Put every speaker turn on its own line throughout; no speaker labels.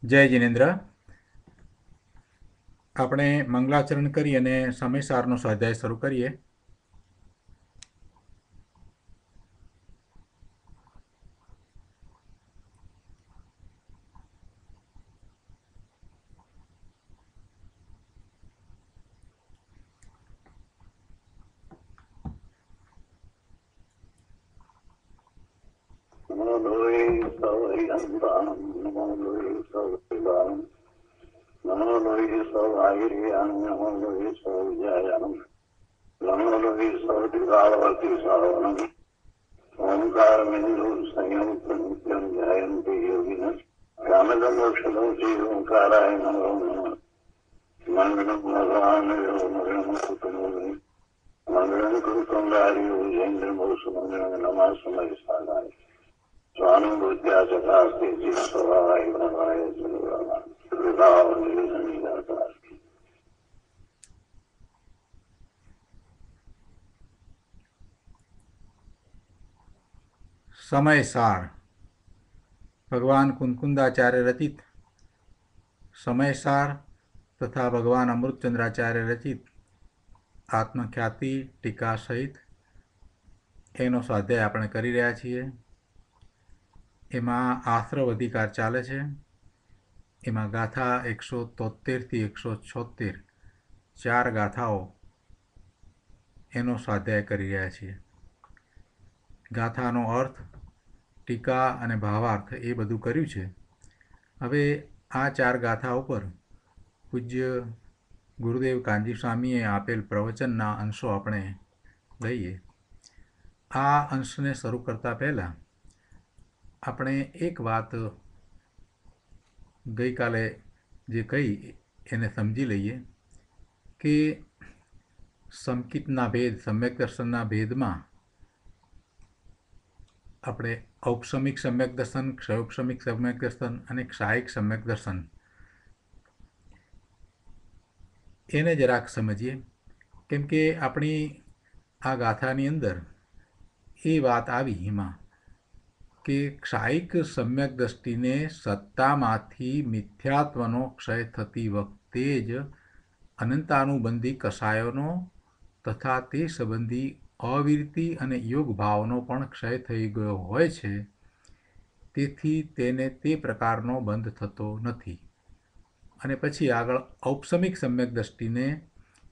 જય જિનેન્દ્ર. આપણે મંગલાચરણ કરી અને સમયસારનો સ્વાધ્યાય શરૂ કરીએ.
ओंकार बिंदु संयुक्त नित्यं ध्यायन्ति योगिनः कामदमोक्षदं श्रीओंकाराय नमो नमः। मङ्गलं भगवान् मङ्गलं कुटुम्बे मङ्गलं कुरुकुण्डार्यो जैन्द्रमोसुमङ्गलं नमः समयसानाय स्वानुभूत्याचकास्ते जीवस्वभावाय भवाय सर्वभावाय कृतावनिर्धनिदाताः।
સમયસાર ભગવાન કુંકુંદાચાર્ય રચિત સમયસાર તથા ભગવાન અમૃતચંદ્રાચાર્ય રચિત આત્મખ્યાતિ ટીકા સહિત એનો સ્વાધ્યાય આપણે કરી રહ્યા છીએ. એમાં આશ્રવ અધિકાર ચાલે છે. એમાં ગાથા 173થી 176 4 ગાથાઓ એનો સ્વાધ્યાય કરી રહ્યા છીએ. ગાથાનો અર્થ, ટીકા અને ભાવાર્થ એ બધું કર્યું છે. હવે આ 4 ગાથા ઉપર પૂજ્ય ગુરુદેવ કાનજી સ્વામીએ આપેલ પ્રવચનના અંશો આપણે લઈએ. આ અંશને શરૂ કરતાં પહેલાં આપણે એક વાત ગઈકાલે જે કહી એને સમજી લઈએ કે સમકિતના ભેદ, સમ્યક દર્શનના ભેદમાં આપણે ઔપસમિક સમ્યક દર્શન, ક્ષયોપસમિક સમ્યક દર્શન અને ક્ષાયિક સમ્યક દર્શન એને જરાક સમજીએ. કેમ કે આપણી આ ગાથાની અંદર એ વાત આવી એમાં કે ક્ષાયિક સમ્યક દૃષ્ટિને સત્તામાંથી મિથ્યાત્વનો ક્ષય થતી વખતે જ અનંતાનુબંધી કષાયોનો તથા તે સંબંધી અવિરતિ અને યોગ ભાવનો પણ ક્ષય થઈ ગયો હોય છે. તેથી તેને તે પ્રકારનો બંધ થતો નથી. અને પછી આગળ ઔપસમિક સમ્યક દૃષ્ટિને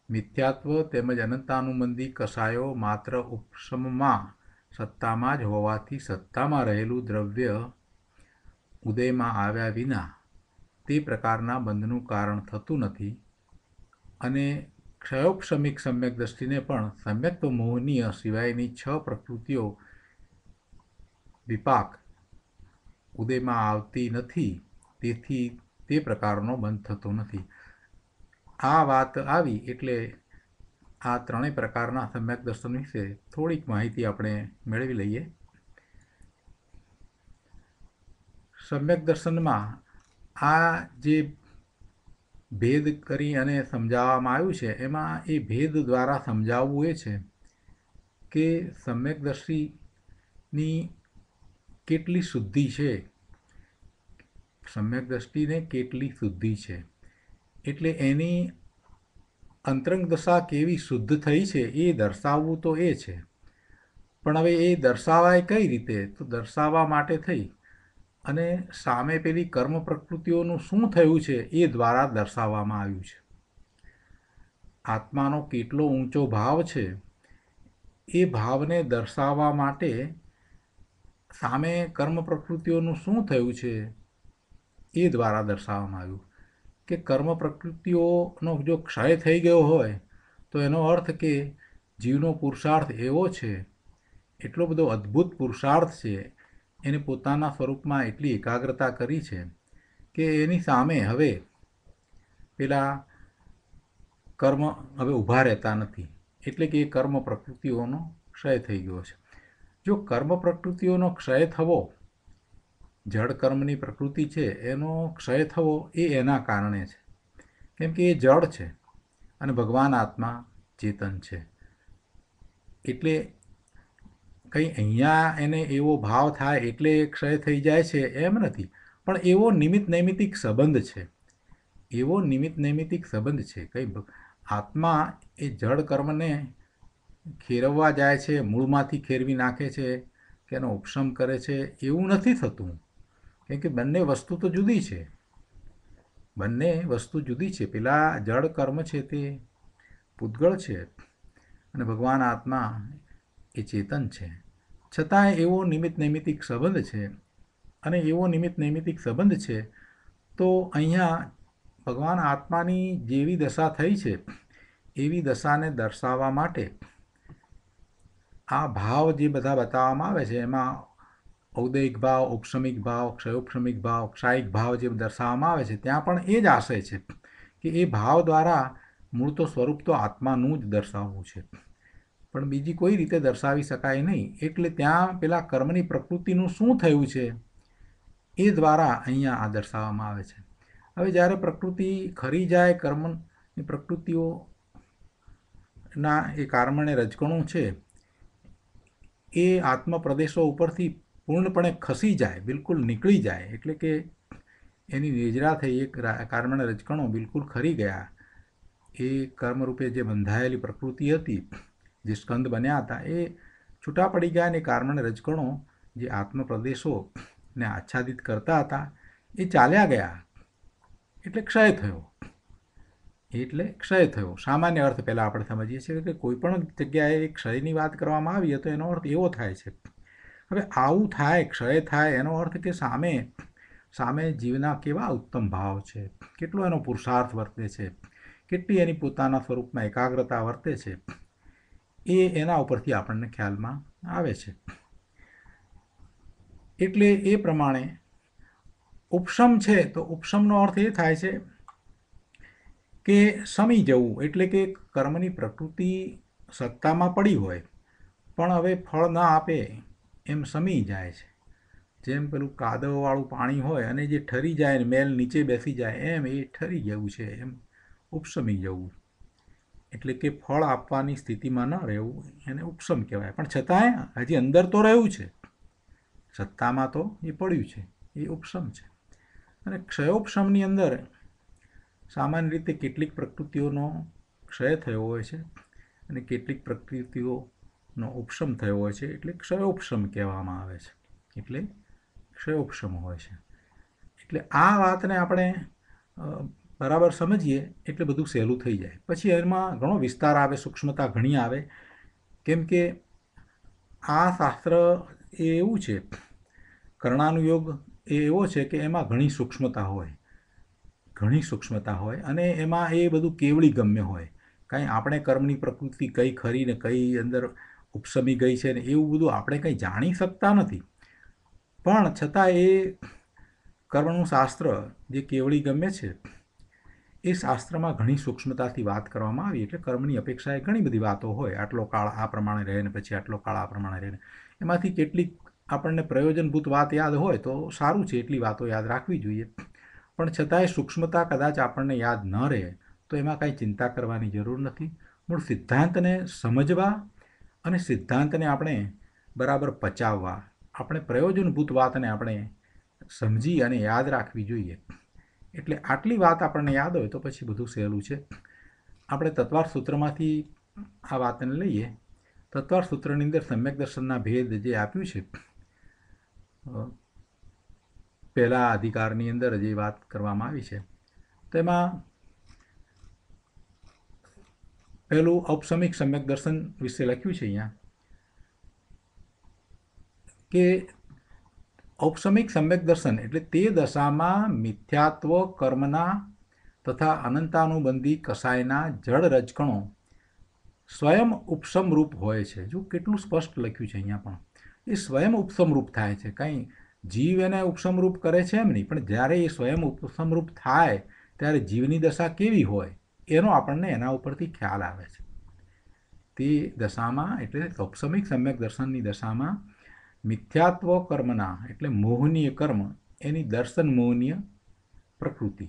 મિથ્યાત્વ તેમજ અનંતાનુબંધી કષાયો માત્ર ઉપશમમાં સત્તામાં જ હોવાથી સત્તામાં રહેલું દ્રવ્ય ઉદયમાં આવ્યા વિના તે પ્રકારના બંધનું કારણ થતું નથી. અને ક્ષયોપશમિક સમ્યક દૃષ્ટિને પણ સમ્યક્ત્વ મોહનીય સિવાયની 6 પ્રકૃતિઓ વિપાક ઉદયમાં આવતી નથી, તેથી તે પ્રકારનો બંધ થતો નથી. આ વાત આવી એટલે આ 3 પ્રકારના સમ્યક દર્શન વિશે થોડીક માહિતી આપણે મેળવી લઈએ. સમ્યક દર્શનમાં આ જે ભેદ કરી અને સમજાવવામાં આવ્યું છે એમાં એ ભેદ દ્વારા સમજાવવું એ છે કે સમ્યકદર્શીની કેટલી શુદ્ધિ છે, સમ્યક દૃષ્ટિને કેટલી શુદ્ધિ છે, એટલે એની અંતરંગ દશા કેવી શુદ્ધ થઈ છે એ દર્શાવવું તો એ છે. પણ હવે એ દર્શાવાય કઈ રીતે? તો દર્શાવવા માટે થઈ અને સામે પેલી કર્મ પ્રકૃતિઓનું શું થયું છે એ દ્વારા દર્શાવવામાં આવ્યું છે. આત્માનો કેટલો ઊંચો ભાવ છે એ ભાવને દર્શાવવા માટે સામે કર્મ પ્રકૃતિઓનું શું થયું છે એ દ્વારા દર્શાવવામાં આવ્યું. કે કર્મ પ્રકૃતિઓનો જો ક્ષય થઈ ગયો હોય તો એનો અર્થ કે જીવનો પુરુષાર્થ એવો છે, એટલો બધો અદ્ભુત પુરુષાર્થ છે, એને પોતાના સ્વરૂપમાં એટલી એકાગ્રતા કરી છે કે એની સામે હવે પેલા કર્મ હવે ઊભા રહેતા નથી. એટલે કે એ કર્મ પ્રકૃતિઓનો ક્ષય થઈ ગયો છે. જો કર્મ પ્રકૃતિઓનો ક્ષય થવો, જળ કર્મની પ્રકૃતિ છે એનો ક્ષય થવો એ એના કારણે છે. કેમ કે એ જળ છે અને ભગવાન આત્મા ચેતન છે. એટલે કંઈ અહીંયા એને એવો ભાવ થાય એટલે ક્ષય થઈ જાય છે એમ નથી. પણ એવો નિમિત્ત નૈમિત્તિક સંબંધ છે, એવો નિમિત્ત નૈમિત્તિક સંબંધ છે. કંઈ આત્મા એ જળ કર્મને ખેરવવા જાય છે, મૂળમાંથી ખેરવી નાખે છે કે એનો ઉપશમ કરે છે, એવું નથી થતું. કેમ કે બંને વસ્તુ તો જુદી છે, બંને વસ્તુ જુદી છે. પેલા જળ કર્મ છે તે પૂતગળ છે અને ભગવાન આત્મા એ ચેતન છે. છતાંય એવો નિમિત્ત નૈમિત્તિક સંબંધ છે, અને એવો નિમિત્ત નૈમિત્તિક સંબંધ છે તો અહીંયા ભગવાન આત્માની જેવી દશા થઈ છે એવી દશાને દર્શાવવા માટે આ ભાવ જે બધા બતાવવામાં આવે છે એમાં ઔદયિક ભાવ, ઉપશમિક ભાવ, ક્ષયોપશમિક ભાવ, ક્ષાયિક ભાવ જે દર્શાવવામાં આવે છે ત્યાં પણ એ જ આશય છે કે એ ભાવ દ્વારા મૂળ તો સ્વરૂપ તો આત્માનું જ દર્શાવવું છે, પણ બીજી કોઈ રીતે દર્શાવી શકાય નહીં. એટલે ત્યાં પેલા કર્મની પ્રકૃતિનું શું થયું છે એ દ્વારા અહીંયા આ દર્શાવવામાં આવે છે. હવે જ્યારે પ્રકૃતિ ખરી જાય, કર્મની પ્રકૃતિઓના એ કર્મણે રજકણું છે એ આત્મપ્રદેશો ઉપરથી પૂર્ણપણે ખસી જાય, બિલકુલ નીકળી જાય, એટલે કે એની નિજરા થઈ, એક કર્મણે રજકણો બિલકુલ ખરી ગયા. એ કર્મરૂપે જે બંધાયેલી પ્રકૃતિ હતી, જે સ્કંદ બન્યા હતા, એ છૂટા પડી ગયા અને કર્મણે રજકણો જે આત્મપ્રદેશોને આચ્છાદિત કરતા હતા એ ચાલ્યા ગયા, એટલે ક્ષય થયો. એટલે ક્ષય થયો. સામાન્ય અર્થ પહેલાં આપણે સમજીએ છીએ કે કોઈ પણ જગ્યાએ ક્ષયની વાત કરવામાં આવી તો એનો અર્થ એવો થાય છે. હવે આવું થાય, ક્ષય થાય, એનો અર્થ કે સામે જીવના કેવા ઉત્તમ ભાવ છે, કેટલો એનો પુરુષાર્થ વર્તે છે, કેટલી એની પોતાના સ્વરૂપમાં એકાગ્રતા વર્તે છે, એ એના ઉપરથી આપણને ખ્યાલમાં આવે છે. એટલે એ પ્રમાણે ઉપશમ છે તો ઉપશમનો અર્થ એ થાય છે કે શમી જવું, એટલે કે કર્મની પ્રકૃતિ સત્તામાં પડી હોય પણ હવે ફળ ન આપે એમ શમી જાય છે. જેમ પેલું કાદવવાળું પાણી હોય અને જે ઠરી જાય ને મેલ નીચે બેસી જાય એમ એ ઠરી જવું છે, એમ ઉપશમી જવું. એટલે કે ફળ આપવાની સ્થિતિમાં ન રહેવું એને ઉપશમ કહેવાય. પણ છતાંય હજી અંદર તો રહ્યું છે, સત્તામાં તો એ પડ્યું છે, એ ઉપશમ છે. અને ક્ષયોપશમની અંદર સામાન્ય રીતે કેટલીક પ્રકૃતિઓનો ક્ષય થયો હોય છે અને કેટલીક પ્રકૃતિઓનો ઉપશમ થયો હોય છે, એટલે ક્ષયોપશમ કહેવામાં આવે છે. એટલે ક્ષયોપશમ હોય છે. એટલે આ વાતને આપણે બરાબર સમજીએ એટલે બધું સહેલું થઈ જાય. પછી એમાં ઘણો વિસ્તાર આવે, સૂક્ષ્મતા ઘણી આવે, કેમ કે આ શાસ્ત્ર એ એવું છે, કર્ણાનુયોગ એ એવો છે કે એમાં ઘણી સૂક્ષ્મતા હોય અને એમાં એ બધું કેવળી ગમ્ય હોય. કાંઈ આપણે કર્મની પ્રકૃતિ કઈ ખરી ને કઈ અંદર ઉપશમી ગઈ છે ને એવું બધું આપણે કંઈ જાણી શકતા નથી. પણ છતાં એ કર્મનું શાસ્ત્ર જે કેવળી ગમ્ય છે એ શાસ્ત્રમાં ઘણી સૂક્ષ્મતાથી વાત કરવામાં આવી. એટલે કર્મની અપેક્ષાએ ઘણી બધી વાતો હોય, આટલો કાળ આ પ્રમાણે રહે ને પછી આટલો કાળ આ પ્રમાણે રહે. એમાંથી કેટલીક આપણને પ્રયોજનભૂત વાત યાદ હોય તો સારું છે, એટલી વાતો યાદ રાખવી જોઈએ. પણ છતાંય સૂક્ષ્મતા કદાચ આપણને યાદ ન રહે તો એમાં કાંઈ ચિંતા કરવાની જરૂર નથી. મૂળ સિદ્ધાંતને સમજવા અને સિદ્ધાંતને આપણે બરાબર પચાવવા, આપણે પ્રયોજનભૂત વાતને આપણે સમજી અને યાદ રાખવી જોઈએ. એટલે આટલી વાત આપણને યાદ હોય તો પછી બધું સહેલું છે. આપણે તત્વાર્થ સૂત્રમાંથી આ વાતને લઈએ. તત્વાર્થ સૂત્રની અંદર સમ્યક દર્શનના ભેદ જે આપ્યું છે, પહેલા અધિકારની અંદર જે વાત કરવામાં આવી છે તેમાં પહેલું ઔપસમિક સમ્યક દર્શન વિશે લખ્યું છે અહીંયા કે ઔપસમિક સમ્યક દર્શન એટલે તે દશામાં મિથ્યાત્વ કર્મના તથા અનંતાનુબંધી કસાયના જળ રજકણો સ્વયં ઉપશમરૂપ હોય છે. જો કેટલું સ્પષ્ટ લખ્યું છે અહીંયા, પણ એ સ્વયં ઉપશમરૂપ થાય છે. કંઈ જીવ એને ઉપશમરૂપ કરે છે એમ નહીં, પણ જ્યારે એ સ્વયં ઉપશમરૂપ થાય ત્યારે જીવની દશા કેવી હોય એનો આપણને એના ઉપરથી ખ્યાલ આવે છે. તે દશામાં એટલે ઔપસમિક સમ્યક દર્શનની દશામાં મિથ્યાત્વ કર્મના એટલે મોહનીય કર્મ એની દર્શન મોહનીય પ્રકૃતિ,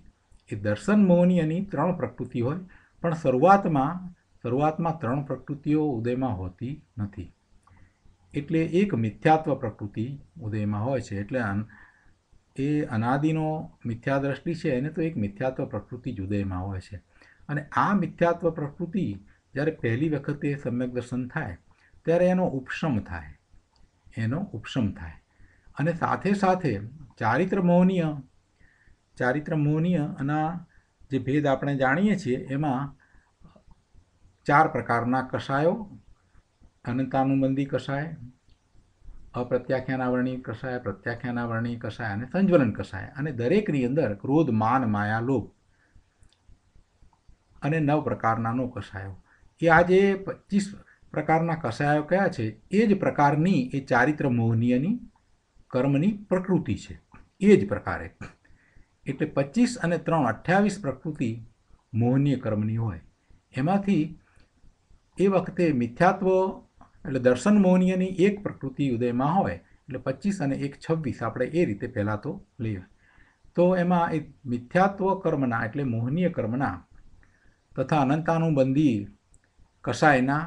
એ દર્શન મોહનીયની 3 પ્રકૃતિ હોય, પણ શરૂઆતમાં 3 પ્રકૃતિઓ ઉદયમાં હોતી નથી. એટલે એક મિથ્યાત્વ પ્રકૃતિ ઉદયમાં હોય છે. એટલે એ અનાદિનો મિથ્યા દ્રષ્ટિ છે એને તો એક મિથ્યાત્વ પ્રકૃતિ જ ઉદયમાં હોય છે. અને આ મિથ્યાત્વ પ્રકૃતિ જ્યારે પહેલી વખતે સમ્યક દર્શન થાય ત્યારે એનો ઉપશમ થાય. અને સાથે સાથે ચારિત્ર મોહનીય આના જે ભેદ આપણે જાણીએ છીએ એમાં 4 પ્રકારના કષાયો: અનંતાનુબંધી કષાય, અપ્રત્યાખ્યાનાવરણી કષાય, પ્રત્યાખ્યાનાવરણી કષાય અને સંજ્વલન કષાય. અને દરેકની અંદર ક્રોધ, માન, માયા, લોભ અને 9 પ્રકારનાનો કષાયો. એ આ જે 25 પ્રકારના કષાયો કયા છે એ જ પ્રકારની એ ચારિત્ર મોહનીયની કર્મની પ્રકૃતિ છે. એ જ પ્રકારે એટલે 25 અને 3 28 પ્રકૃતિ મોહનીય કર્મની હોય. એમાંથી એ વખતે મિથ્યાત્વ એટલે દર્શન મોહનીયની એક પ્રકૃતિ ઉદયમાં હોય એટલે 25 અને 1 26 આપણે એ રીતે પહેલાં તો લઈએ. તો એમાં એ મિથ્યાત્વ કર્મના એટલે મોહનીય કર્મના તથા અનંતાનુબંધી કષાયના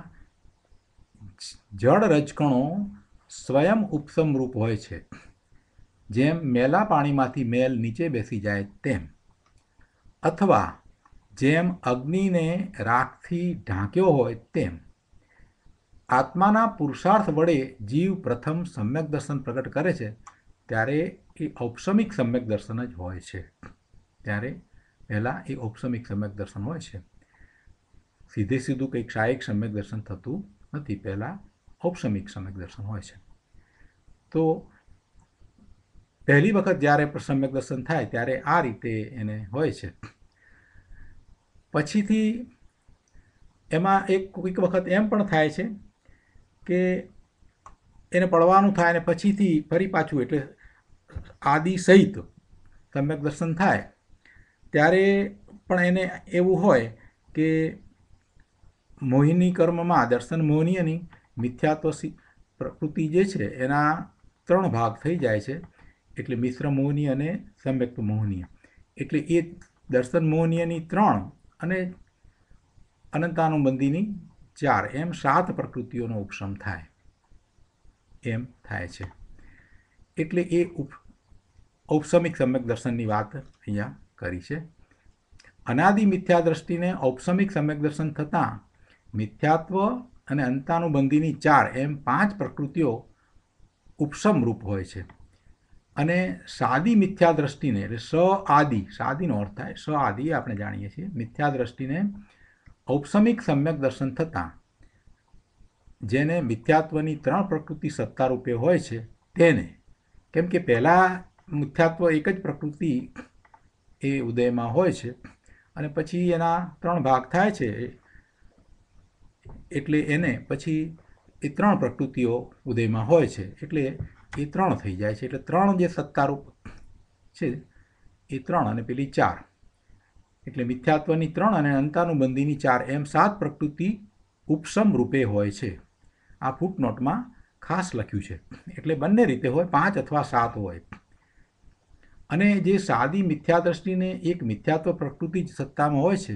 જળ રજકણો સ્વયં ઉપસમરૂપ હોય છે. જેમ મેલા પાણીમાંથી મેલ નીચે બેસી જાય તેમ, અથવા જેમ અગ્નિને રાખથી ઢાંક્યો હોય તેમ આત્માના પુરુષાર્થ વડે જીવ પ્રથમ સમ્યક દર્શન પ્રગટ કરે છે ત્યારે એ ઔપસમિક સમ્યક દર્શન જ હોય છે. ત્યારે પહેલાં એ ઔપસમિક સમ્યક દર્શન હોય છે. સીધું કંઈક ક્ષાયિક સમ્યક દર્શન થતું નથી. પહેલાં ઔપસમિક સમ્યક દર્શન હોય છે. તો પહેલી વખત જ્યારે સમ્યક દર્શન થાય ત્યારે આ રીતે એને હોય છે. પછીથી એમાં એક વખત એમ પણ થાય છે કે એને પડવાનું થાય અને પછીથી ફરી પાછું એટલે આદિ સહિત સમ્યક દર્શન થાય ત્યારે પણ એને એવું હોય કે મોહિની કર્મમાં દર્શન મોહનીયની મિથ્યાત્વ પ્રકૃતિ જે છે એના 3 ભાગ થઈ જાય છે. એટલે મિશ્ર મોહનીય અને સમ્યક મોહનીય. એટલે એ દર્શન મોહનીયની 3 અને અનંતાનુબંધીની 4 એમ 7 પ્રકૃતિઓનો ઉપશમ થાય એમ થાય છે. એટલે એ ઔપસમિક સમ્યક દર્શનની વાત અહીંયા કરી છે. અનાદિ મિથ્યા દ્રષ્ટિને ઔપસમિક સમ્યક દર્શન થતાં મિથ્યાત્વ અને અંતાનુબંધીની 4 એમ 5 પ્રકૃતિઓ ઉપશમ રૂપ હોય છે. અને સાદી મિથ્યા દ્રષ્ટિને એટલે સાદીનો અર્થ થાય આદિ આપણે જાણીએ છીએ. મિથ્યા દ્રષ્ટિને ઔપસમિક સમ્યક દર્શન થતાં જેને મિથ્યાત્વની 3 પ્રકૃતિ સત્તા રૂપે હોય છે તેને, કેમ કે પહેલાં મિથ્યાત્વ એક જ પ્રકૃતિ એ ઉદયમાં હોય છે અને પછી એના 3 ભાગ થાય છે એટલે એને પછી એ 3 પ્રકૃતિઓ ઉદયમાં હોય છે એટલે એ 3 થઈ જાય છે. એટલે 3 જે સત્તારૂપ છે એ 3 અને પેલી 4 એટલે મિથ્યાત્વની 3 અને અંતાનુબંધીની 4 એમ 7 પ્રકૃતિ ઉપશમ રૂપે હોય છે. આ ફૂટનોટમાં ખાસ લખ્યું છે. એટલે બંને રીતે હોય, 5 અથવા 7 હોય. અને જે સાદી મિથ્યા દ્રષ્ટિને એક મિથ્યાત્વ પ્રકૃતિ જ સત્તામાં હોય છે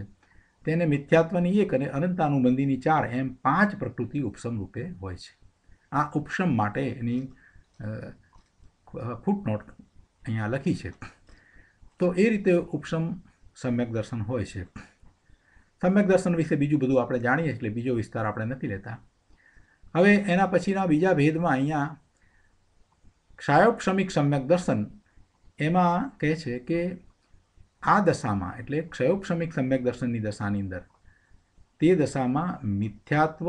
તેને મિથ્યાત્વની 1 અને અનંતાનુબંધીની 4 એમ 5 પ્રકૃતિ ઉપશમ રૂપે હોય છે. આ ઉપશમ માટે એની ફૂટનોટ અહીંયા લખી છે. તો એ રીતે ઉપશમ સમ્યક દર્શન હોય છે. સમ્યક દર્શન વિશે બીજું બધું આપણે જાણીએ એટલે બીજો વિસ્તાર આપણે નથી લેતા. હવે એના પછીના બીજા ભેદમાં અહીંયા ક્ષયોપશમિક સમ્યક દર્શન એમાં કહે છે કે આ દશામાં એટલે ક્ષયોપશમિક સમ્યક દર્શનની દશાની અંદર તે દશામાં મિથ્યાત્વ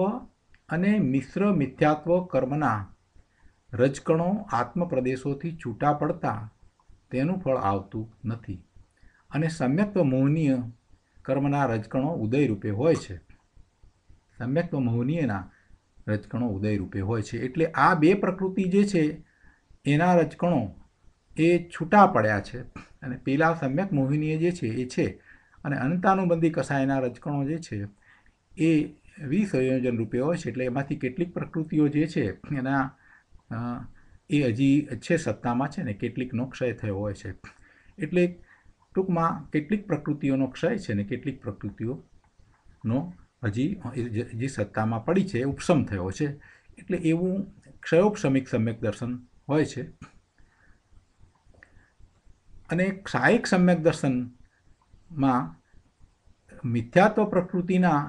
અને મિશ્ર મિથ્યાત્વ કર્મના રજકણો આત્મપ્રદેશોથી છૂટા પડતા તેનું ફળ આવતું નથી અને સમ્યક્ત્વ મોહનીય કર્મના રજકણો ઉદયરૂપે હોય છે. સમ્યક્ત્વ મોહનીયના રજકણો ઉદયરૂપે હોય છે. એટલે આ 2 પ્રકૃતિ જે છે એના રજકણો એ છૂટા પડ્યા છે અને પેલા સમ્યક મોહિનીય જે છે એ છે. અને અનંતાનુબંધી કષાયના રજકણો જે છે એ વિસંયોજન રૂપે હોય છે. એટલે એમાંથી કેટલીક પ્રકૃતિઓ જે છે એના એ હજી છે સત્તામાં છે ને કેટલીકનો ક્ષય થયો હોય છે. એટલે ટૂંકમાં કેટલીક પ્રકૃતિઓનો ક્ષય છે ને કેટલીક પ્રકૃતિઓનો હજી સત્તામાં પડી છે, ઉપશમ થયો છે. એટલે એવું ક્ષયોપશમિક સમ્યક દર્શન હોય છે. અને ક્ષાયિક સમ્યક દર્શનમાં મિથ્યાત્વ પ્રકૃતિના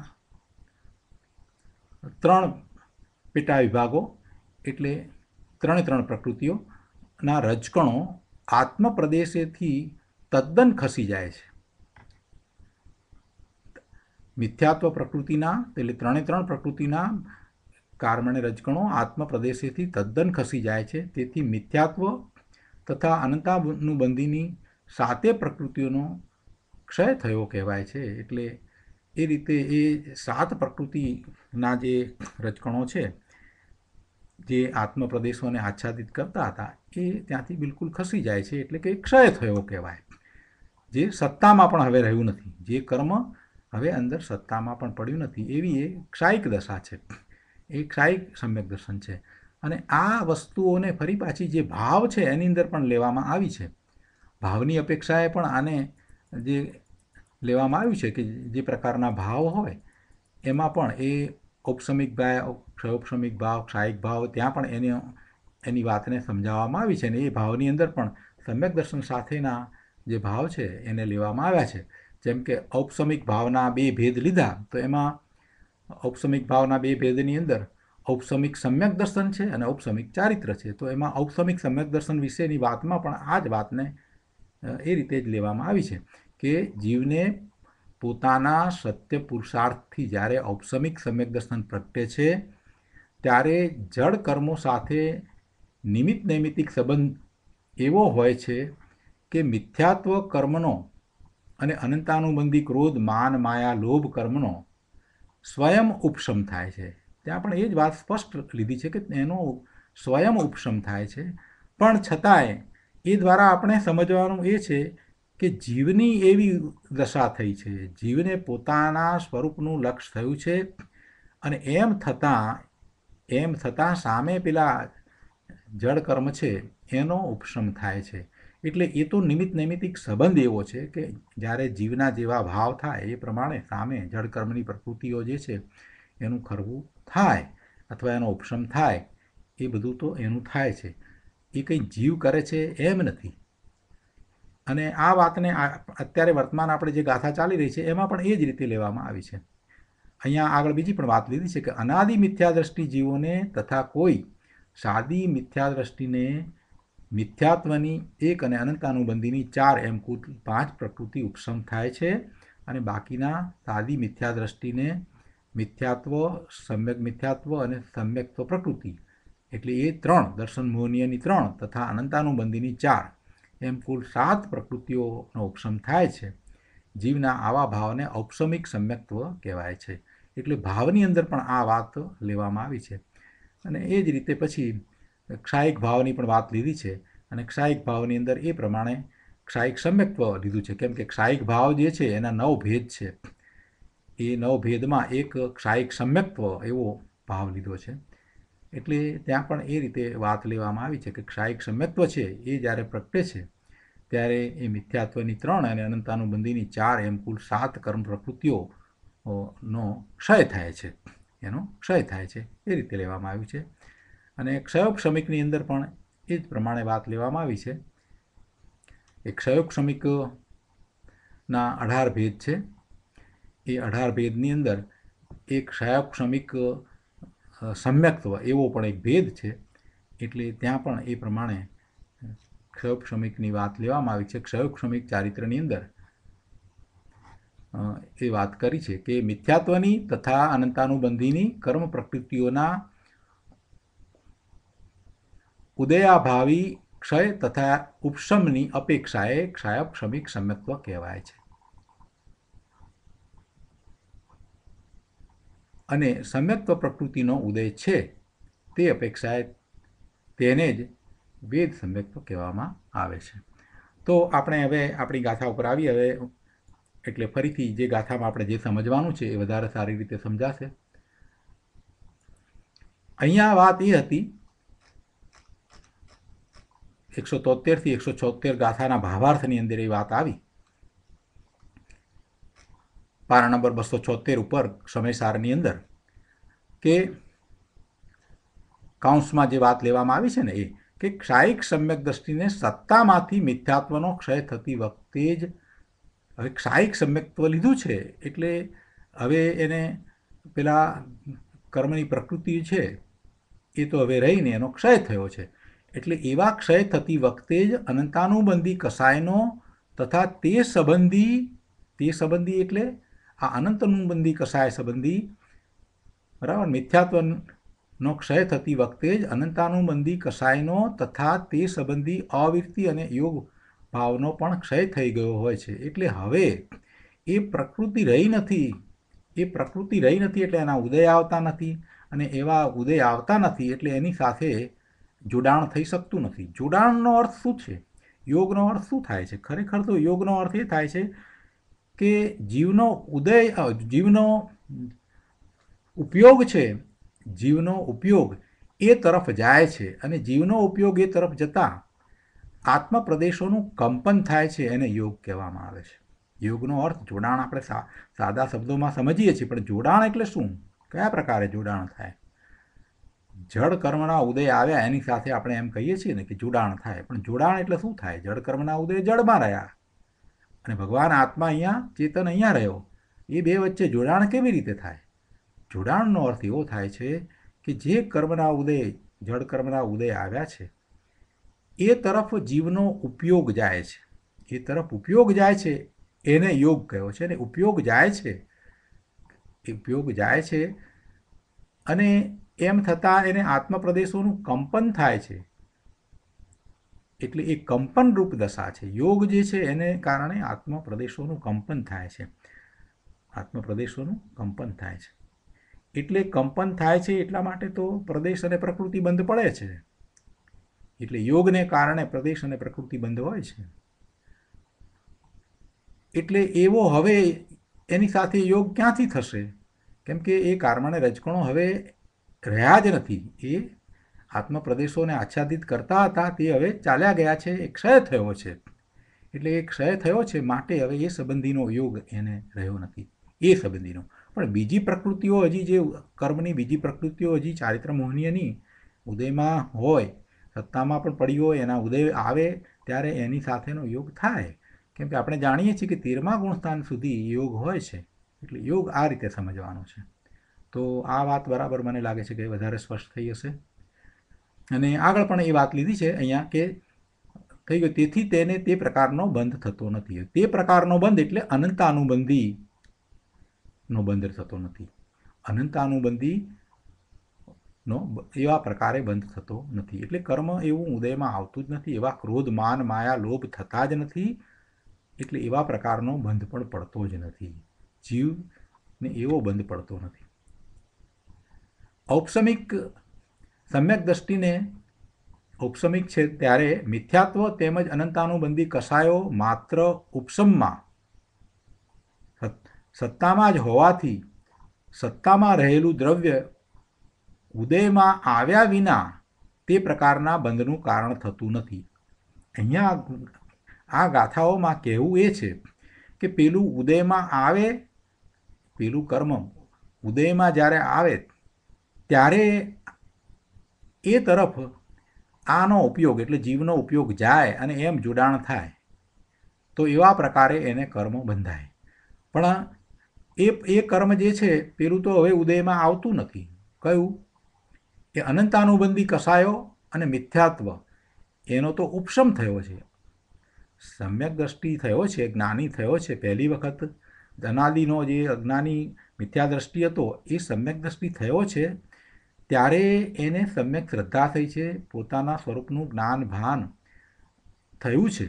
3 પેટા વિભાગો એટલે 3 પ્રકૃતિઓના રજકણો આત્મપ્રદેશેથી તદ્દન ખસી જાય છે. મિથ્યાત્વ પ્રકૃતિના એટલે 3 પ્રકૃતિના કાર્બન રજકણો આત્મપ્રદેશેથી તદ્દન ખસી જાય છે. તેથી મિથ્યાત્વ તથા અનંતાનુબંધીની 7 પ્રકૃતિઓનો ક્ષય થયો કહેવાય છે. એટલે એ રીતે એ 7 પ્રકૃતિના જે રજકણો છે જે આત્મપ્રદેશોને આચ્છાદિત કરતા હતા એ ત્યાંથી બિલકુલ ખસી જાય છે. એટલે કે ક્ષય થયો કહેવાય. જે સત્તામાં પણ હવે રહ્યું નથી, જે કર્મ હવે અંદર સત્તામાં પણ પડ્યું નથી, એવી એ ક્ષાયિક દશા છે. એ ક્ષાયિક સમ્યક દર્શન છે. અને આ વસ્તુઓને ફરી પાછી જે ભાવ છે એની અંદર પણ લેવામાં આવી છે. ભાવની અપેક્ષાએ પણ આને જે લેવામાં આવ્યું છે કે જે પ્રકારના ભાવ હોય એમાં પણ એ ઔપસમિક ભાવ, ક્ષયોપસમિક ભાવ, ક્ષાયિક ભાવ, ત્યાં પણ એની વાતને સમજાવવામાં આવી છે. અને એ ભાવની અંદર પણ સમ્યક દર્શન સાથેના જે ભાવ છે એને લેવામાં આવ્યા છે. જેમ કે ઔપસમિક ભાવના 2 ભેદ લીધા તો એમાં ઔપસમિક ભાવના 2 ભેદની અંદર ઔપસમિક સમ્યક દર્શન છે અને ઔપસમિક ચારિત્ર છે. તો એમાં ઔપસમિક સમ્યક દર્શન વિશેની વાતમાં પણ આ જ વાતને એ રીતે જ લેવામાં આવી છે કે જીવને પોતાના સત્ય પુરુષાર્થથી જ્યારે ઔપસમિક સમ્યક દર્શન પ્રગટે છે ત્યારે જડ કર્મો સાથે નિમિત્ત નૈમિત્તિક સંબંધ એવો હોય છે કે મિથ્યાત્વ કર્મનો અને અનંતાનુબંધી ક્રોધ, માન, માયા, લોભ કર્મનો સ્વયં ઉપશમ થાય છે. ત્યાં પણ એ જ વાત સ્પષ્ટ લીધી છે કે એનો સ્વયં ઉપશમ થાય છે. પણ છતાંય એ દ્વારા આપણે સમજવાનું એ છે કે જીવની એવી દશા થઈ છે, જીવને પોતાના સ્વરૂપનું લક્ષ્ય થયું છે અને એમ થતાં સામે પેલા જળ કર્મ છે એનો ઉપશમ થાય છે. એટલે એ તો નિમિત્ત નૈમિત્તિક સંબંધ એવો છે કે જ્યારે જીવના જેવા ભાવ થાય એ પ્રમાણે સામે જળ કર્મની પ્રકૃતિઓ જે છે એનું ખરવું થાય અથવા એનો ઉપશમ થાય. એ બધું તો એનું થાય છે. એ કંઈ જીવ કરે છે એમ નથી. અને આ વાતને અત્યારે વર્તમાન આપણે જે ગાથા ચાલી રહી છે એમાં પણ એ જ રીતે લેવામાં આવી છે. અહીંયા આગળ બીજી પણ વાત લીધી છે કે અનાદિ મિથ્યાદ્રષ્ટિ જીવોને તથા કોઈ સાદી મિથ્યાદ્રષ્ટિને મિથ્યાત્વની 1 અને અનંતાનુબંધીની 4 એમ કુલ 5 પ્રકૃતિ ઉપશમ થાય છે. અને બાકીના સાદી મિથ્યાદ્રષ્ટિને મિથ્યાત્વ, સમ્યક મિથ્યાત્વ અને સમ્યક્ત્વ પ્રકૃતિ એટલે એ 3 દર્શન મોહનીયની 3 તથા અનંતાનુબંધીની 4 એમ કુલ 7 પ્રકૃતિઓનો ઉપશમ થાય છે. જીવના આવા ભાવને ઔપસમિક સમ્યક્ત્વ કહેવાય છે. એટલે ભાવની અંદર પણ આ વાત લેવામાં આવી છે. અને એ જ રીતે પછી ક્ષાયિક ભાવની પણ વાત લીધી છે. અને ક્ષાયિક ભાવની અંદર એ પ્રમાણે ક્ષાયિક સમ્યક્ત્વ લીધું છે. કેમ કે ક્ષાયિક ભાવ જે છે એના 9 ભેદ છે. એ 9 ભેદમાં એક ક્ષાયિક સમ્યક્ત્વ એવો ભાવ લીધો છે. એટલે ત્યાં પણ એ રીતે વાત લેવામાં આવી છે કે ક્ષાયિક સમ્યક્ત્વ છે એ જ્યારે પ્રગટે છે ત્યારે એ મિથ્યાત્વની 3 અને અનંતાનુબંધીની 4 એમ કુલ 7 કર્મ પ્રકૃતિઓનો ક્ષય થાય છે. એનો ક્ષય થાય છે એ રીતે લેવામાં આવ્યું છે. અને ક્ષયોપશમિકની અંદર પણ એ જ પ્રમાણે વાત લેવામાં આવી છે. એ ક્ષયોપશમિકના 18 ભેદ છે. એ 18 ભેદની અંદર એક ક્ષયોપશમિક સમ્યક્ત્વ એવો પણ એક ભેદ છે. એટલે ત્યાં પણ એ પ્રમાણે ક્ષયોપશમિકની વાત લેવામાં આવી છે. ક્ષયોપશમિક ચારિત્રની અંદર એ વાત કરી છે કે મિથ્યાત્વની તથા અનંતાનુબંધીની કર્મ પ્રકૃતિઓના ઉદયાભાવી ક્ષય તથા ઉપશમની અપેક્ષાએ ક્ષયોપશમિક સમ્યક્ત્વ કહેવાય છે. અને સમ્યક્ત્વ પ્રકૃતિનો ઉદય છે તે અપેક્ષાએ તેને જ વેદ સમ્યક્ત્વ કહેવામાં આવે છે. તો આપણે હવે આપણી ગાથા ઉપર આવી. હવે એટલે ફરીથી જે ગાથામાં આપણે જે સમજવાનું છે એ વધારે સારી રીતે સમજાશે. અહીંયા વાત એ હતી 173 થી 176 ગાથાના ભાવાર્થની અંદર એ વાત આવી. પારા નંબર 276 ઉપર સમયસારની અંદર કે કૌંસમાં જે વાત લેવામાં આવી છે ને એ કે ક્ષાયિક સમ્યક દ્રષ્ટિને સત્તામાંથી મિથ્યાત્વનો ક્ષય થતી વખતે જ, હવે ક્ષાયિક સમ્યક્ત્વ લીધું છે એટલે હવે એને પેલા કર્મની પ્રકૃતિ છે એ તો હવે રહીને એનો ક્ષય થયો છે, એટલે એવા ક્ષય થતી વખતે જ અનંતાનુબંધી કસાયનો તથા તે સંબંધી એટલે આ અનંતાનુબંધી કસાય સંબંધી, બરાબર, મિથ્યાત્વનો ક્ષય થતી વખતે જ અનંતાનુબંધી કસાયનો તથા તે સંબંધી અવિરતિ અને યોગ ભાવનો પણ ક્ષય થઈ ગયો હોય છે. એટલે હવે એ પ્રકૃતિ રહી નથી, એટલે એના ઉદય આવતા નથી, અને એવા ઉદય આવતા નથી એટલે એની સાથે જોડાણ થઈ શકતું નથી. જોડાણનો અર્થ શું છે? યોગનો અર્થ શું થાય છે? ખરેખર તો યોગનો અર્થ એ થાય છે કે જીવનો ઉપયોગ છે, જીવનો ઉપયોગ એ તરફ જાય છે, અને જીવનો ઉપયોગ એ તરફ જતાં આત્મપ્રદેશોનું કંપન થાય છે, એને યોગ કહેવામાં આવે છે. યોગનો અર્થ જોડાણ આપણે સાદા શબ્દોમાં સમજીએ છીએ, પણ જોડાણ એટલે શું? કયા પ્રકારે જોડાણ થાય? જળ કર્મના ઉદય આવ્યા એની સાથે આપણે એમ કહીએ છીએ ને કે જોડાણ થાય, પણ જોડાણ એટલે શું થાય? જળ કર્મના ઉદય જળમાં રહ્યા અને ભગવાન આત્મા અહીંયા, ચેતન અહીંયા રહ્યો, એ બે વચ્ચે જોડાણ કેવી રીતે થાય? જોડાણનો અર્થ એવો થાય છે કે જે કર્મના ઉદય, જળ કર્મના ઉદય આવ્યા છે એ તરફ જીવનો ઉપયોગ જાય છે, એને યોગ કહ્યો છે. અને ઉપયોગ જાય છે અને એમ થતાં એને આત્મપ્રદેશોનું કંપન થાય છે, એટલે એ કંપન રૂપ દશા છે. યોગ જે છે એને કારણે આત્મપ્રદેશોનું કંપન થાય છે, એટલે કંપન થાય છે એટલા માટે તો પ્રદેશ અને પ્રકૃતિ બંધ પડે છે, એટલે યોગને કારણે પ્રદેશ અને પ્રકૃતિ બંધ હોય છે. એટલે એવો હવે એની સાથે યોગ ક્યાંથી થશે? કેમ કે એ કર્મને રજકણો હવે રહ્યા જ નથી. એ આત્મપ્રદેશોને આચ્છાદિત કરતા હતા તે હવે ચાલ્યા ગયા છે, એ ક્ષય થયો છે. એટલે એ ક્ષય થયો છે માટે હવે એ સંબંધીનો યોગ એને રહ્યો નથી, એ સંબંધીનો. પણ બીજી પ્રકૃતિઓ હજી, જે કર્મની બીજી પ્રકૃતિઓ હજી ચારિત્ર મોહનીયની ઉદયમાં હોય, સત્તામાં પણ પડી હોય, એના ઉદય આવે ત્યારે એની સાથેનો યોગ થાય. કેમ કે આપણે જાણીએ છીએ કે 13મા ગુણસ્થાન સુધી યોગ હોય છે, એટલે યોગ આ રીતે સમજવાનો છે. તો આ વાત બરાબર મને લાગે છે કે વધારે સ્પષ્ટ થઈ હશે. અને આગળ પણ એ વાત લીધી છે અહીંયા કે થઈ ગયું, તેથી તેને તે પ્રકારનો બંધ થતો નથી. તે પ્રકારનો બંધ એટલે અનંતાનુબંધીનો બંધ થતો નથી. અનંતાનુબંધીનો એવા પ્રકારે બંધ થતો નથી. એટલે કર્મ એવું ઉદયમાં આવતું જ નથી, એવા ક્રોધ, માન, માયા, લોભ થતા જ નથી, એટલે એવા પ્રકારનો બંધ પણ પડતો જ નથી. જીવને એવો બંધ પડતો નથી. ઔપસમિક સમ્યક દ્રષ્ટિને ઔપસમિક છે ત્યારે મિથ્યાત્વ તેમજ અનંતાનુબંધી કસાયો માત્ર ઉપસમમાં, સત્તામાં જ હોવાથી સત્તામાં રહેલું દ્રવ્ય ઉદયમાં આવ્યા વિના તે પ્રકારના બંધનું કારણ થતું નથી. અહીંયા આ ગાથાઓમાં કહેવું એ છે કે પેલું ઉદયમાં આવે, પેલું કર્મ ઉદયમાં જ્યારે આવે ત્યારે એ તરફ આનો ઉપયોગ એટલે જીવનો ઉપયોગ જાય અને એમ જોડાણ થાય, તો એવા પ્રકારે એને કર્મ બંધાય. પણ એ કર્મ જે છે પેલું તો હવે ઉદયમાં આવતું નથી. કયું? એ અનંતાનુબંધી કસાયો અને મિથ્યાત્વ, એનો તો ઉપશમ થયો છે. સમ્યક દ્રષ્ટિ થયો છે, જ્ઞાની થયો છે પહેલી વખત. અનાદિનો જે અજ્ઞાની મિથ્યા દ્રષ્ટિ હતો એ સમ્યક દ્રષ્ટિ થયો છે ત્યારે એને સમ્યક શ્રદ્ધા થઈ છે, પોતાના સ્વરૂપનું જ્ઞાન ભાન થયું છે,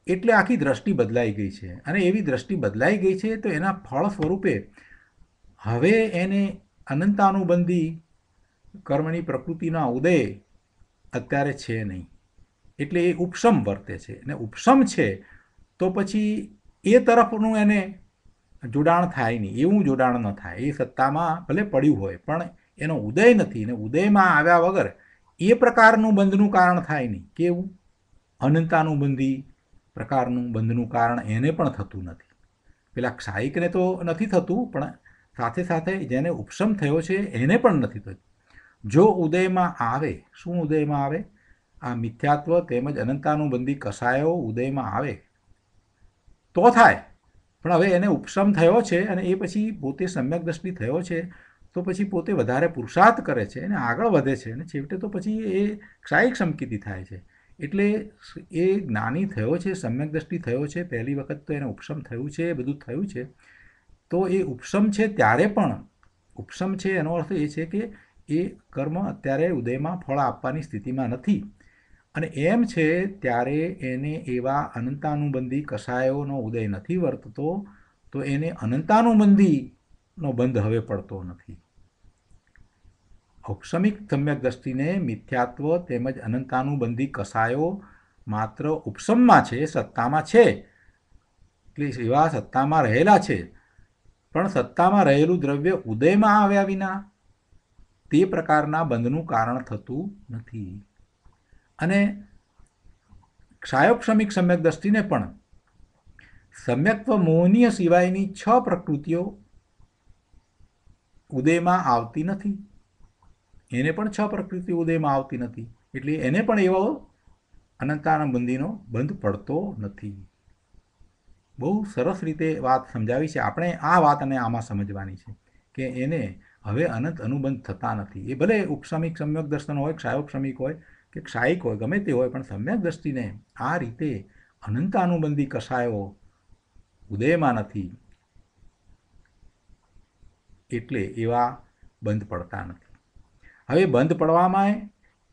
એટલે આખી દ્રષ્ટિ બદલાઈ ગઈ છે. અને એવી દ્રષ્ટિ બદલાઈ ગઈ છે તો એના ફળ સ્વરૂપે હવે એને અનંતાનુબંધી કર્મની પ્રકૃતિના ઉદય અત્યારે છે નહીં, એટલે એ ઉપશમ વર્તે છે. અને ઉપશમ છે તો પછી એ તરફનું એને જોડાણ થાય નહીં, એવું જોડાણ ન થાય. એ સત્તામાં ભલે પડ્યું હોય પણ એનો ઉદય નથી, અને ઉદયમાં આવ્યા વગર એ પ્રકારનું બંધનું કારણ થાય નહીં. કેવું? અનંતાનુબંધી પ્રકારનું બંધનું કારણ એને પણ થતું નથી. પેલા ક્ષાયિકને તો નથી થતું, પણ સાથે સાથે જેને ઉપશમ થયો છે એને પણ નથી થતું. જો ઉદયમાં આવે, શું ઉદયમાં આવે? આ મિથ્યાત્વ તેમજ અનંતાનુબંધી કસાયો ઉદયમાં આવે તો થાય. પણ હવે એને ઉપશમ થયો છે અને એ પછી પોતે સમ્યક દ્રષ્ટિ થયો છે તો પછી પોતે વધારે પુરુષાર્થ કરે છે અને આગળ વધે છે અને છેવટે તો પછી એ ક્ષાયિક સંકિતિ થાય છે. એટલે એ જ્ઞાની થયો છે, સમ્યક દ્રષ્ટિ થયો છે, પહેલી વખત તો એને ઉપશમ થયું છે, એ બધું થયું છે. તો એ ઉપશમ છે ત્યારે પણ ઉપશમ છે એનો અર્થ એ છે કે એ કર્મ અત્યારે ઉદયમાં ફળ આપવાની સ્થિતિમાં નથી અને એમ છે ત્યારે એને એવા અનંતાનુબંધી કસાયોનો ઉદય નથી વર્તતો તો એને અનંતાનુબંધીનો બંધ હવે પડતો નથી. ઔપસમિક સમ્યક દ્રષ્ટિને મિથ્યાત્વ તેમજ અનંતાનુબંધી કસાયો માત્ર ઉપશમમાં છે, સત્તામાં છે, એટલે એવા સત્તામાં રહેલા છે, પણ સત્તામાં રહેલું દ્રવ્ય ઉદયમાં આવ્યા વિના તે પ્રકારના બંધનું કારણ થતું નથી. અને ક્ષાયોપશમિક સમ્યક દ્રષ્ટિને પણ સમ્યક્ત્વ મોહનીય સિવાયની 6 પ્રકૃતિઓ ઉદયમાં આવતી નથી. એને પણ 6 પ્રકૃતિઓ ઉદયમાં આવતી નથી એટલે એને પણ એવો અનંતાનુબંધીનો બંધ પડતો નથી. બહુ સરસ રીતે વાત સમજાવી છે. આપણે આ વાતને આમાં સમજવાની છે કે એને હવે અનંત અનુબંધ થતા નથી. એ ભલે ઉપશમિક સમ્યક દર્શન હોય, ક્ષાયોપશમિક હોય કે ક્ષાયિક હોય, ગમે તે હોય, પણ સમ્યક દ્રષ્ટિને આ રીતે અનંતાનુબંધી કસાયો ઉદયમાં નથી એટલે એવા બંધ પડતા નથી. હવે બંધ પડવામાં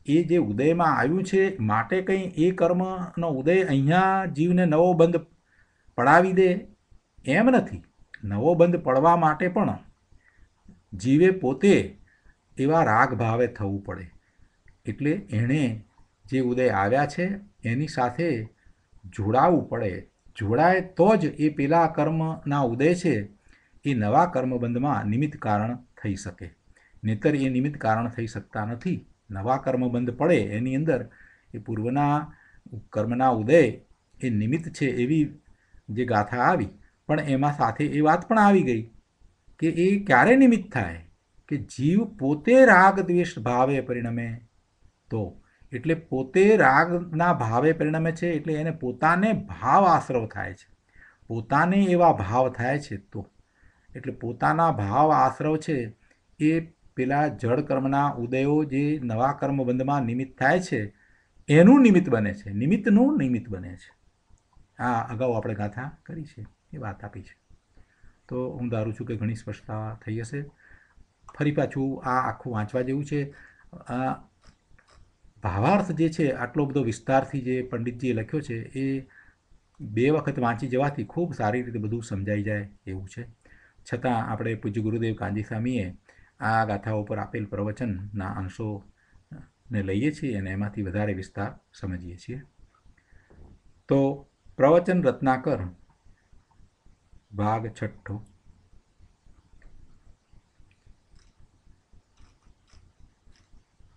એ જે ઉદયમાં આવ્યું છે માટે કંઈ એ કર્મનો ઉદય અહીંયા જીવને નવો બંધ પડાવી દે એમ નથી. નવો બંધ પડવા માટે પણ જીવે પોતે એવા રાગ ભાવે થવું પડે. એટલે એણે જે ઉદય આવ્યા છે એની સાથે જોડાવવું પડે. જોડાય તો જ એ પેલા કર્મના ઉદય છે એ નવા કર્મબંધમાં નિમિત્ત કારણ થઈ શકે. નહીતર એ નિમિત્ત કારણ થઈ શકતા નથી. નવા કર્મબંધ પડે એની અંદર એ પૂર્વના કર્મના ઉદય એ નિમિત્ત છે એવી જે ગાથા આવી, પણ એમાં સાથે એ વાત પણ આવી ગઈ કે એ ક્યારે નિમિત્ત થાય કે જીવ પોતે રાગ દ્વેષ ભાવે પરિણમે તો. એટલે પોતે રાગના ભાવે પરિણમે છે એટલે એને પોતાને ભાવ આશ્રવ થાય છે, પોતાને એવા ભાવ થાય છે તો. એટલે પોતાના ભાવ આશ્રવ છે એ પેલા જળ કર્મના ઉદયો જે નવા કર્મબંધમાં નિમિત્ત થાય છે એનું નિમિત્ત બને છે, નિમિત્તનું નિમિત્ત બને છે. આ અગાઉ આપણે ગાથા કરી છે, એ વાત આપી છે. તો હું ધારું છું કે ઘણી સ્પષ્ટતા થઈ હશે. ફરી પાછું આ આખું વાંચવા જેવું છે. ભાવાર્થ જે છે આટલો બધો વિસ્તારથી જે પંડિતજીએ લખ્યો છે એ 2 વખત વાંચી જવાથી ખૂબ સારી રીતે બધું સમજાઈ જાય એવું છે. છતાં આપણે પૂજ્ય ગુરુદેવ કાંજી સ્વામીએ આ ગાથાઓ પર આપેલ પ્રવચનના અંશોને લઈએ છીએ અને એમાંથી વધારે વિસ્તાર સમજીએ છીએ. તો પ્રવચન રત્નાકર ભાગ 6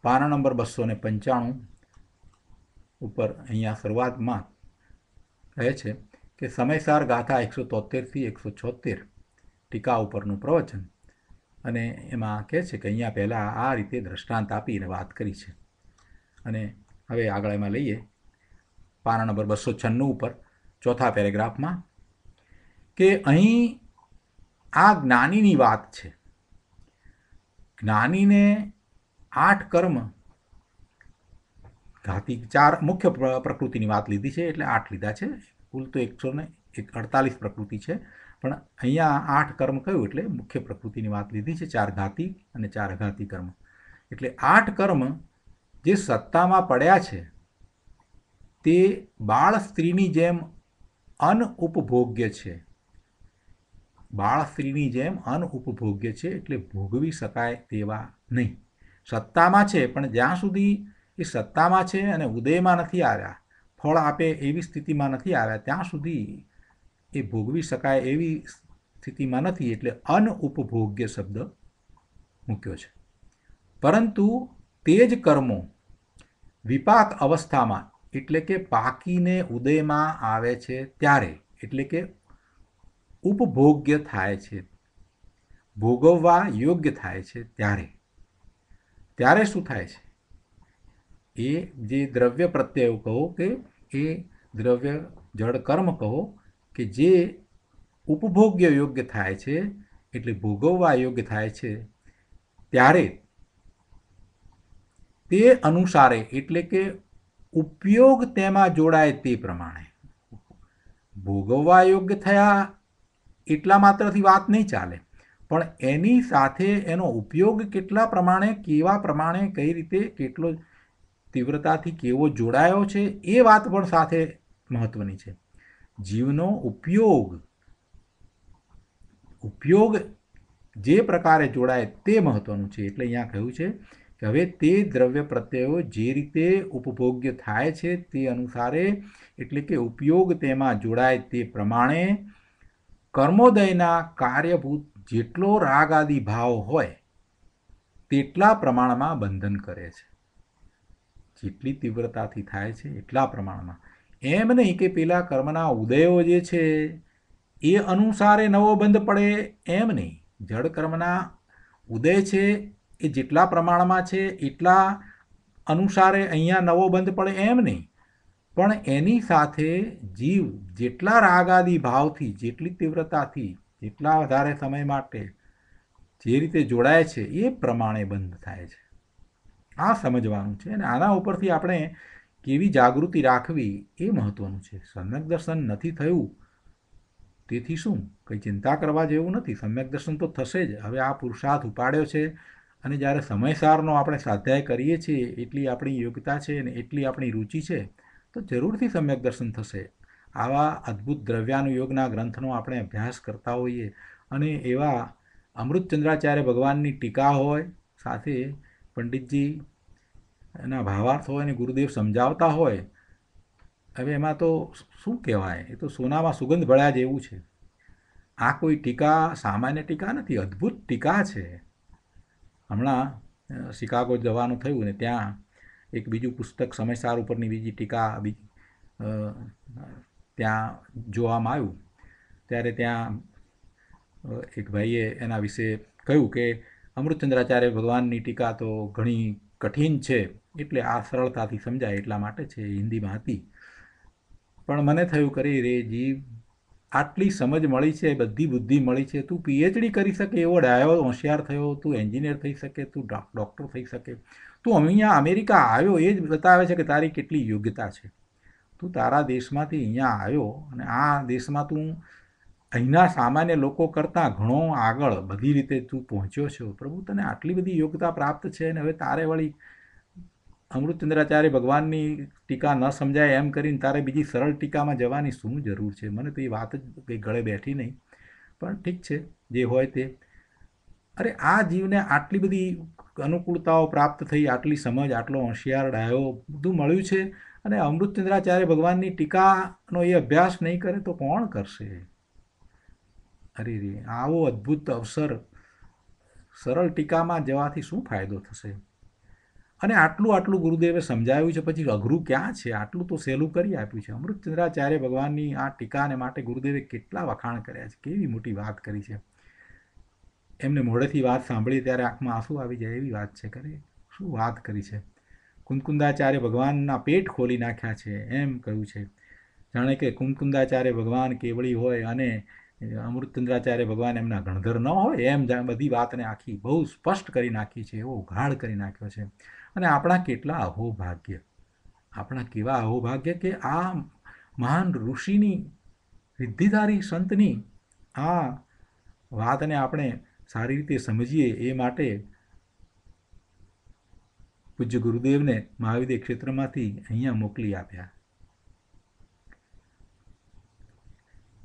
પાના નંબર 295 ઉપર અહીંયા શરૂઆતમાં કહે છે કે સમયસાર ગાથા 173 થી 176 ટીકા ઉપરનું પ્રવચન. અને એમાં કહે છે કે અહીંયા પહેલાં આ રીતે દ્રષ્ટાંત આપીને વાત કરી છે. અને હવે આગળ એમાં લઈએ પાના નંબર 296 ઉપર ચોથા પેરેગ્રાફમાં કે અહીં આ જ્ઞાનીની વાત છે. જ્ઞાનીને 8 કર્મ ઘાતી 4 મુખ્ય પ્રકૃતિની વાત લીધી છે એટલે 8 લીધા છે. કુલ તો 148 પ્રકૃતિ છે, પણ અહીંયા 8 કર્મ કહ્યું એટલે મુખ્ય પ્રકૃતિની વાત લીધી છે. 4 ઘાતી અને 4 અઘાતી કર્મ. એટલે 8 કર્મ જે સત્તામાં પડ્યા છે તે બાળ સ્ત્રીની જેમ અનઉપભોગ્ય છે. બાળ સ્ત્રીની જેમ અનઉપભોગ્ય છે એટલે ભોગવી શકાય તેવા નહીં. સત્તામાં છે પણ જ્યાં સુધી એ સત્તામાં છે અને ઉદયમાં નથી આવ્યા, ફળ આપે એવી સ્થિતિમાં નથી આવ્યા, ત્યાં સુધી એ ભોગવી શકાય એવી સ્થિતિમાં નથી. એટલે અનઉપભોગ્ય શબ્દ મૂક્યો છે. પરંતુ તે જ કર્મો વિપાક અવસ્થામાં એટલે કે પાકીને ઉદયમાં આવે છે ત્યારે, એટલે કે ઉપભોગ્ય થાય છે, ભોગવવા યોગ્ય થાય છે ત્યારે. ત્યારે શું થાય છે એ જે દ્રવ્ય પ્રત્યય કહો કે એ દ્રવ્ય જળ કર્મ કહો કે જે ઉપભોગ્ય યોગ્ય થાય છે, એટલે ભોગવવા યોગ્ય થાય છે, ત્યારે તે અનુસારે એટલે કે ઉપયોગ તેમાં જોડાય તે પ્રમાણે ભોગવવા યોગ્ય થયા એટલા માત્રથી વાત નહીં ચાલે, પણ એની સાથે એનો ઉપયોગ કેટલા પ્રમાણે, કેવા પ્રમાણે, કઈ રીતે, કેટલો તીવ્રતાથી કેવો જોડાયો છે, એ વાત પણ સાથે મહત્વની છે. જીવનો ઉપયોગ જે પ્રકારે જોડાય તે મહત્વનું છે. એટલે અહીંયા કહ્યું છે કે હવે તે દ્રવ્ય પ્રત્યયો જે રીતે ઉપભોગ્ય થાય છે તે અનુસારે એટલે કે ઉપયોગ તેમાં જોડાય તે પ્રમાણે કર્મોદયના કાર્યભૂત જેટલો રાગ આદિ ભાવ હોય તેટલા પ્રમાણમાં બંધન કરે છે. જેટલી તીવ્રતાથી થાય છે એટલા પ્રમાણમાં. એમ નહીં કે પેલા કર્મના ઉદયો જે છે એ અનુસારે નવો બંધ પડે, એમ નહીં. જડ કર્મના ઉદય છે એ જેટલા પ્રમાણમાં છે એટલા અનુસારે અહીંયા નવો બંધ પડે, એમ નહીં. પણ એની સાથે જીવ જેટલા રાગાદી ભાવથી, જેટલી તીવ્રતાથી, જેટલા વધારે સમય માટે જે રીતે જોડાય છે એ પ્રમાણે બંધ થાય છે. આ સમજવાનું છે. અને આના ઉપરથી આપણે કેવી જાગૃતિ રાખવી એ મહત્વનું છે. સમ્યક દર્શન નથી થયું તેથી શું, કંઈ ચિંતા કરવા જેવું નથી. સમ્યક દર્શન તો થશે જ. હવે આ પુરુષાર્થ ઉપાડ્યો છે અને જ્યારે સમયસારનો આપણે સ્વાધ્યાય કરીએ છીએ, એટલી આપણી યોગ્યતા છે અને એટલી આપણી રુચિ છે, તો જરૂરથી સમ્યક દર્શન થશે. આવા અદ્ભુત દ્રવ્યાનુયોગના ગ્રંથનો આપણે અભ્યાસ કરતા હોઈએ અને એવા અમૃતચંદ્રાચાર્ય ભગવાનની ટીકા હોય, સાથે પંડિતજી એના ભાવાર્થ હોય અને ગુરુદેવ સમજાવતા હોય, હવે એમાં તો શું કહેવાય, એ તો સોનામાં સુગંધ ભળ્યા જેવું છે. આ કોઈ ટીકા સામાન્ય ટીકા નથી, અદ્ભુત ટીકા છે. હમણાં શિકાગો જવાનું થયું ને ત્યાં એક બીજું પુસ્તક સમયસાર ઉપરની બીજી ટીકા ત્યાં જોવામાં આવ્યું, ત્યારે ત્યાં એક ભાઈએ એના વિશે કહ્યું કે અમૃતચંદ્રાચાર્ય ભગવાનની ટીકા તો ઘણી કઠિન છે, એટલે આ સરળતાથી સમજાય એટલા માટે છે. હિન્દીમાં હતી. પણ મને થયું કરે રે જીવ, આટલી સમજ મળી છે, બધી બુદ્ધિ મળી છે, તું પીએચડી કરી શકે એવો ડાયો હોશિયાર થયો, તું એન્જિનિયર થઈ શકે, તું ડૉક્ટર થઈ શકે, તું અહીંયા અમેરિકા આવ્યો એ જ બતાવે છે કે તારી કેટલી યોગ્યતા છે. તું તારા દેશમાંથી અહીંયા આવ્યો અને આ દેશમાં તું અહીંના સામાન્ય લોકો કરતાં ઘણો આગળ બધી રીતે તું પહોંચ્યો છો. પ્રભુ તને આટલી બધી યોગ્યતા પ્રાપ્ત છે અને હવે તારે વળી અમૃતચંદ્રાચાર્ય ભગવાનની ટીકા ન સમજાય એમ કરીને તારે બીજી સરળ ટીકામાં જવાની શું જરૂર છે? મને તો એ વાત જ કંઈ ગળે બેઠી નહીં. પણ ઠીક છે, જે હોય તે. અરે આ જીવને આટલી બધી અનુકૂળતાઓ પ્રાપ્ત થઈ, આટલી સમજ, આટલો હોશિયાર ડાયો બધું મળ્યું છે, અને અમૃતચંદ્રાચાર્ય ભગવાનની ટીકાનો એ અભ્યાસ નહીં કરે તો કોણ કરશે? અરે રે, આવો અદ્ભુત અવસર સરળ ટીકામાં જવાથી શું ફાયદો થશે? અને આટલું ગુરુદેવે સમજાવ્યું છે, પછી અઘરું ક્યાં છે? આટલું તો સહેલું કરી આપ્યું છે. અમૃતચંદ્રાચાર્ય ભગવાનની આ ટીકાને માટે ગુરુદેવે કેટલા વખાણ કર્યા છે, કેવી મોટી વાત કરી છે. એમને મોઢેથી વાત સાંભળી ત્યારે આંખમાં આંસુ આવી જાય એવી વાત છે. કરે શું વાત કરી છે. કુંદકુંદાચાર્ય ભગવાનના પેટ ખોલી નાખ્યા છે એમ કહ્યું છે. જાણે કે કુંદકુંદાચાર્ય ભગવાન કેવળી હોય અને અમૃતચંદ્રાચાર્ય ભગવાન એમના ગણધર ન હોય એમ બધી વાતને આખી બહુ સ્પષ્ટ કરી નાખી છે, એવો ઉઘાડ કરી નાખ્યો છે. અને આપણા કેટલા અહોભાગ્ય, આપણા કેવા અહોભાગ્ય કે આ મહાન ઋષિની, સિદ્ધિધારી સંતની આ વાતને આપણે સારી રીતે સમજીએ એ માટે પૂજ્ય ગુરુદેવને મહાવિદ્ય ક્ષેત્રમાંથી અહીંયા મોકલી આપ્યા.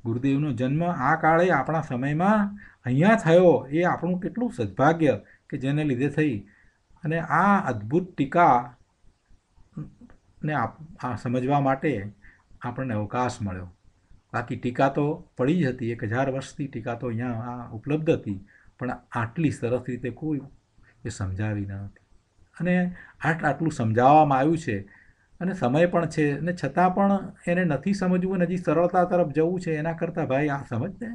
ગુરુદેવનો જન્મ આ કાળે આપણા સમયમાં અહીંયા થયો એ આપણું કેટલું સદભાગ્ય કે જેને લીધે થઈ અને આ અદ્ભુત ટીકાને આ સમજવા માટે આપણને અવકાશ મળ્યો. બાકી ટીકા તો પડી જ હતી, 1000 વર્ષથી ટીકા તો અહીંયા ઉપલબ્ધ હતી, પણ આટલી સરસ રીતે કોઈ એ સમજાવી ન હતી. અને આટલું સમજાવવામાં આવ્યું છે અને સમય પણ છે, અને છતાં પણ એને નથી સમજવું અને હજી સરળતા તરફ જવું છે. એના કરતાં ભાઈ આ સમજને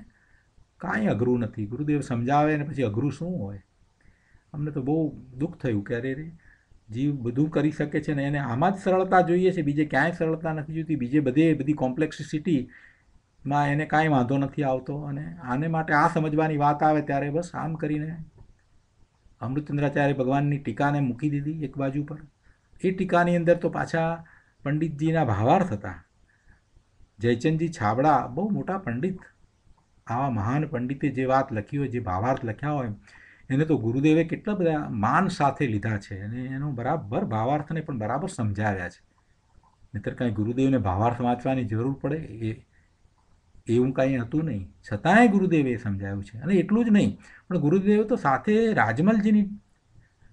કાંઈ અઘરું નથી. ગુરુદેવ સમજાવે ને પછી અઘરું શું હોય? અમને તો બહુ દુઃખ થયું કે અરે રે, જીવ બધું કરી શકે છે ને એને આમાં જ સરળતા જોઈએ છે, બીજે ક્યાંય સરળતા નથી જોઈતી. બીજે બધી કોમ્પ્લેક્સિટીમાં એને કાંઈ વાંધો નથી આવતો. અને આને માટે આ સમજવાની વાત આવે ત્યારે બસ આમ કરીને અમૃતચંદ્રાચાર્ય ભગવાનની ટીકાને મૂકી દીધી એક બાજુ પર. એ ટીકાની અંદર તો પાછા પંડિતજીના ભાવાર્થ હતા. જયચંદજી છાબડા બહુ મોટા પંડિત, આવા મહાન પંડિતે જે વાત લખી હોય, જે ભાવાર્થ લખ્યા હોય, એને તો ગુરુદેવે કેટલા બધા માન સાથે લીધા છે અને એનો બરાબર ભાવાર્થને પણ બરાબર સમજાવ્યા છે. નહીતર કાંઈ ગુરુદેવને ભાવાર્થ વાંચવાની જરૂર પડે એવું કાંઈ હતું નહીં. છતાંય ગુરુદેવે સમજાવ્યું છે. અને એટલું જ નહીં, પણ ગુરુદેવે તો સાથે રાજમલજીની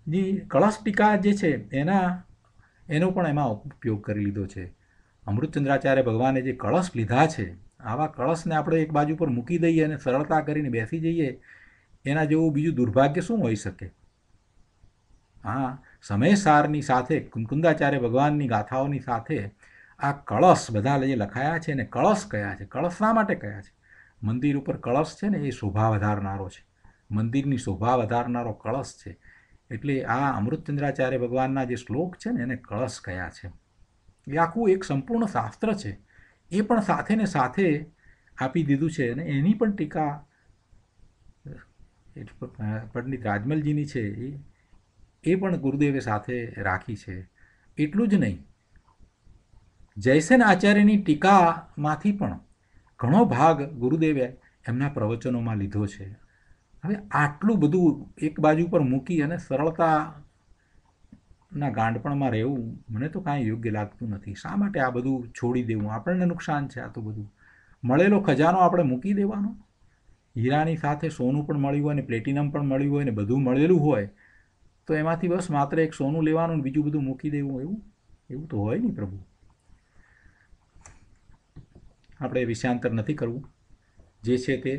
જે કળશ ટીકા જે છે એનો પણ એમાં ઉપયોગ કરી લીધો છે. અમૃતચંદ્રાચાર્ય ભગવાને જે કળશ લીધા છે, આવા કળશને આપણે એક બાજુ પર મૂકી દઈએ અને સરળતા કરીને બેસી જઈએ, એના જેવું બીજું દુર્ભાગ્ય શું હોઈ શકે? હા, સમયસારની સાથે કુંકુંદાચાર્ય ભગવાનની ગાથાઓની સાથે આ કળશ બધા જે લખાયા છે ને, કળશ કયા છે, કળશ શા માટે કયા છે? મંદિર ઉપર કળશ છે ને એ શોભા વધારનારો છે, મંદિરની શોભા વધારનારો કળશ છે. એટલે આ અમૃતચંદ્રાચાર્ય ભગવાનના જે શ્લોક છે ને એને કળશ કયા છે. એ આખું એક સંપૂર્ણ શાસ્ત્ર છે. એ પણ સાથે ને સાથે આપી દીધું છે. અને એની પણ ટીકા પંડિત રાજમલજીની છે એ પણ ગુરુદેવે સાથે રાખી છે. એટલું જ નહીં, જયસેન આચાર્યની ટીકામાંથી પણ ઘણો ભાગ ગુરુદેવે એમના પ્રવચનોમાં લીધો છે. હવે આટલું બધું એક બાજુ પર મૂકી અને સરળતાના ગાંડપણમાં રહેવું મને તો કાંઈ યોગ્ય લાગતું નથી. શા માટે આ બધું છોડી દેવું? આપણને નુકસાન છે. આ તો બધું મળેલો ખજાનો આપણે મૂકી દેવાનો? હીરાની સાથે સોનું પણ મળ્યું હોય ને પ્લેટિનમ પણ મળ્યું હોય ને બધું મળેલું હોય તો એમાંથી બસ માત્ર એક સોનું લેવાનું ને બીજું બધું મૂકી દેવું? એવું તો હોય નહીં પ્રભુ. આપણે વિષયાંતર નથી કરવું, જે છે તે.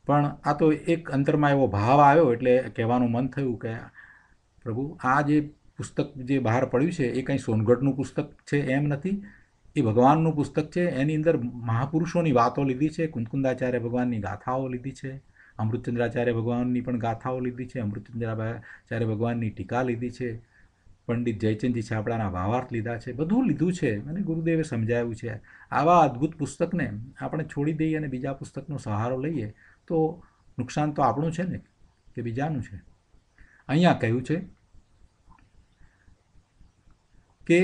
પણ આ તો એક અંતરમાં એવો ભાવ આવ્યો એટલે કહેવાનું મન થયું કે પ્રભુ, આ જે પુસ્તક જે બહાર પડ્યું છે એ કંઈ સોનગઢનું પુસ્તક છે એમ નથી. એ ભગવાનનું પુસ્તક છે. એની અંદર મહાપુરુષોની વાતો લીધી છે, કુંકુંદાચાર્ય ભગવાનની ગાથાઓ લીધી છે, અમૃતચંદ્રાચાર્ય ભગવાનની પણ ગાથાઓ લીધી છે, અમૃતચંદ્રાચાર્ય ભગવાનની ટીકા લીધી છે, પંડિત જયચંદજી છાબડાના ભાવાર્થ લીધા છે, બધું લીધું છે અને ગુરુદેવે સમજાવ્યું છે. આવા અદ્ભુત પુસ્તકને આપણે છોડી દઈએ અને બીજા પુસ્તકનો સહારો લઈએ તો નુકસાન તો આપણું છે ને કે બીજાનું છે? અહીંયા કહ્યું છે કે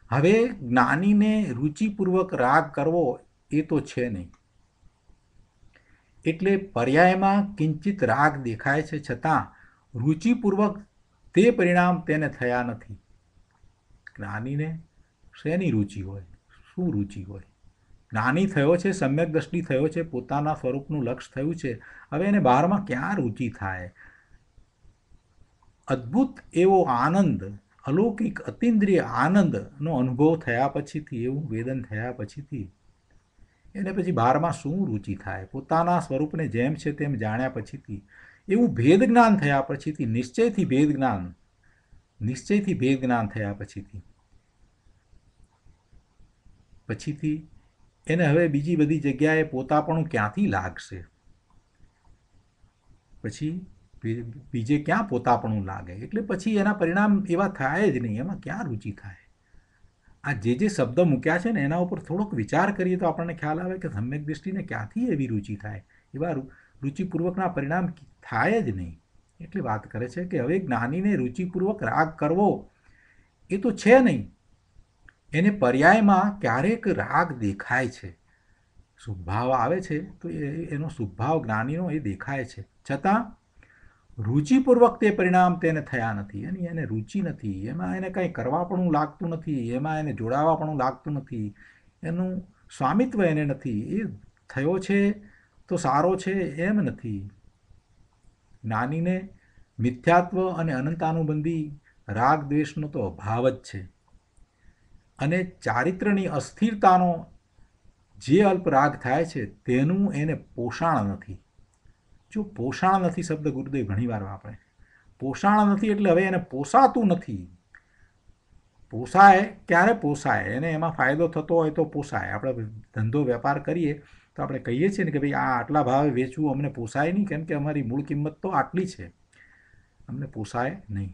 હવે જ્ઞાનીને રુચિપૂર્વક રાગ કરવો એ તો છે નહીં. એટલે પર્યાયમાં કિંચિત રાગ દેખાય છે, છતાં રુચિપૂર્વક તે પરિણામ તેને થયા નથી. જ્ઞાનીને શેની રુચિ હોય? શું રુચિ હોય? જ્ઞાની થયો છે, સમ્યક દ્રષ્ટિ થયો છે, પોતાના સ્વરૂપનું લક્ષ્ય થયું છે. હવે એને બહારમાં ક્યાં રુચિ થાય? અદ્ભુત એવો આનંદ, અલૌકિક અતિન્દ્રિય આનંદનો અનુભવ થયા પછીથી, એવું વેદન થયા પછીથી એને પછી બહારમાં શું રુચિ થાય? પોતાના સ્વરૂપને જેમ છે તેમ જાણ્યા પછીથી, એવું ભેદ જ્ઞાન થયા પછીથી, નિશ્ચયથી ભેદ જ્ઞાન થયા પછીથી એને હવે બીજી બધી જગ્યાએ પોતાપણું ક્યાંથી લાગશે? પછી બીજે ક્યાં પોતાપણું લાગે? એટલે પછી એના પરિણામ એવા થાય જ નહીં. એમાં ક્યાં રુચિ થાય? આ જે શબ્દ મૂક્યા છે ને એના ઉપર થોડોક વિચાર કરીએ તો આપણને ખ્યાલ આવે કે સમ્યક દૃષ્ટિને ક્યાંથી એવી રુચિ થાય? એવા રુચિપૂર્વકના પરિણામ થાય જ નહીં. એટલે વાત કરે છે કે હવે જ્ઞાનીને રુચિપૂર્વક રાગ કરવો એ તો છે નહીં. એને પર્યાયમાં ક્યારેક રાગ દેખાય છે, શુભભાવ આવે છે તો એનો શુભભાવ જ્ઞાનીનો એ દેખાય છે, છતાં રુચિપૂર્વક તે પરિણામ તેને થયા નથી. એની એને રુચિ નથી, એમાં એને કંઈ કરવા પણ લાગતું નથી, એમાં એને જોડાવા પણ લાગતું નથી, એનું સ્વામિત્વ એને નથી. એ થયો છે તો સારો છે એમ નથી. જ્ઞાનીને મિથ્યાત્વ અને અનંતાનુબંધી રાગ દ્વેષનો તો અભાવ જ છે. અને ચારિત્રની અસ્થિરતાનો જે અલ્પ રાગ થાય છે તેનું એને પોષણ નથી. જો પોષણ નથી શબ્દ ગુરુદેવ ઘણીવાર વાપરે. પોષણ નથી એટલે હવે એને પોસાતું નથી. પોસાય ક્યારે પોસાય? એને એમાં ફાયદો થતો હોય તો પોસાય. આપણે ધંધો વેપાર કરીએ તો આપણે કહીએ છીએ ને કે ભાઈ આ આટલા ભાવે વેચવું અમને પોસાય નહીં, કેમ કે અમારી મૂળ કિંમત તો આટલી છે. અમને પોસાય નહીં,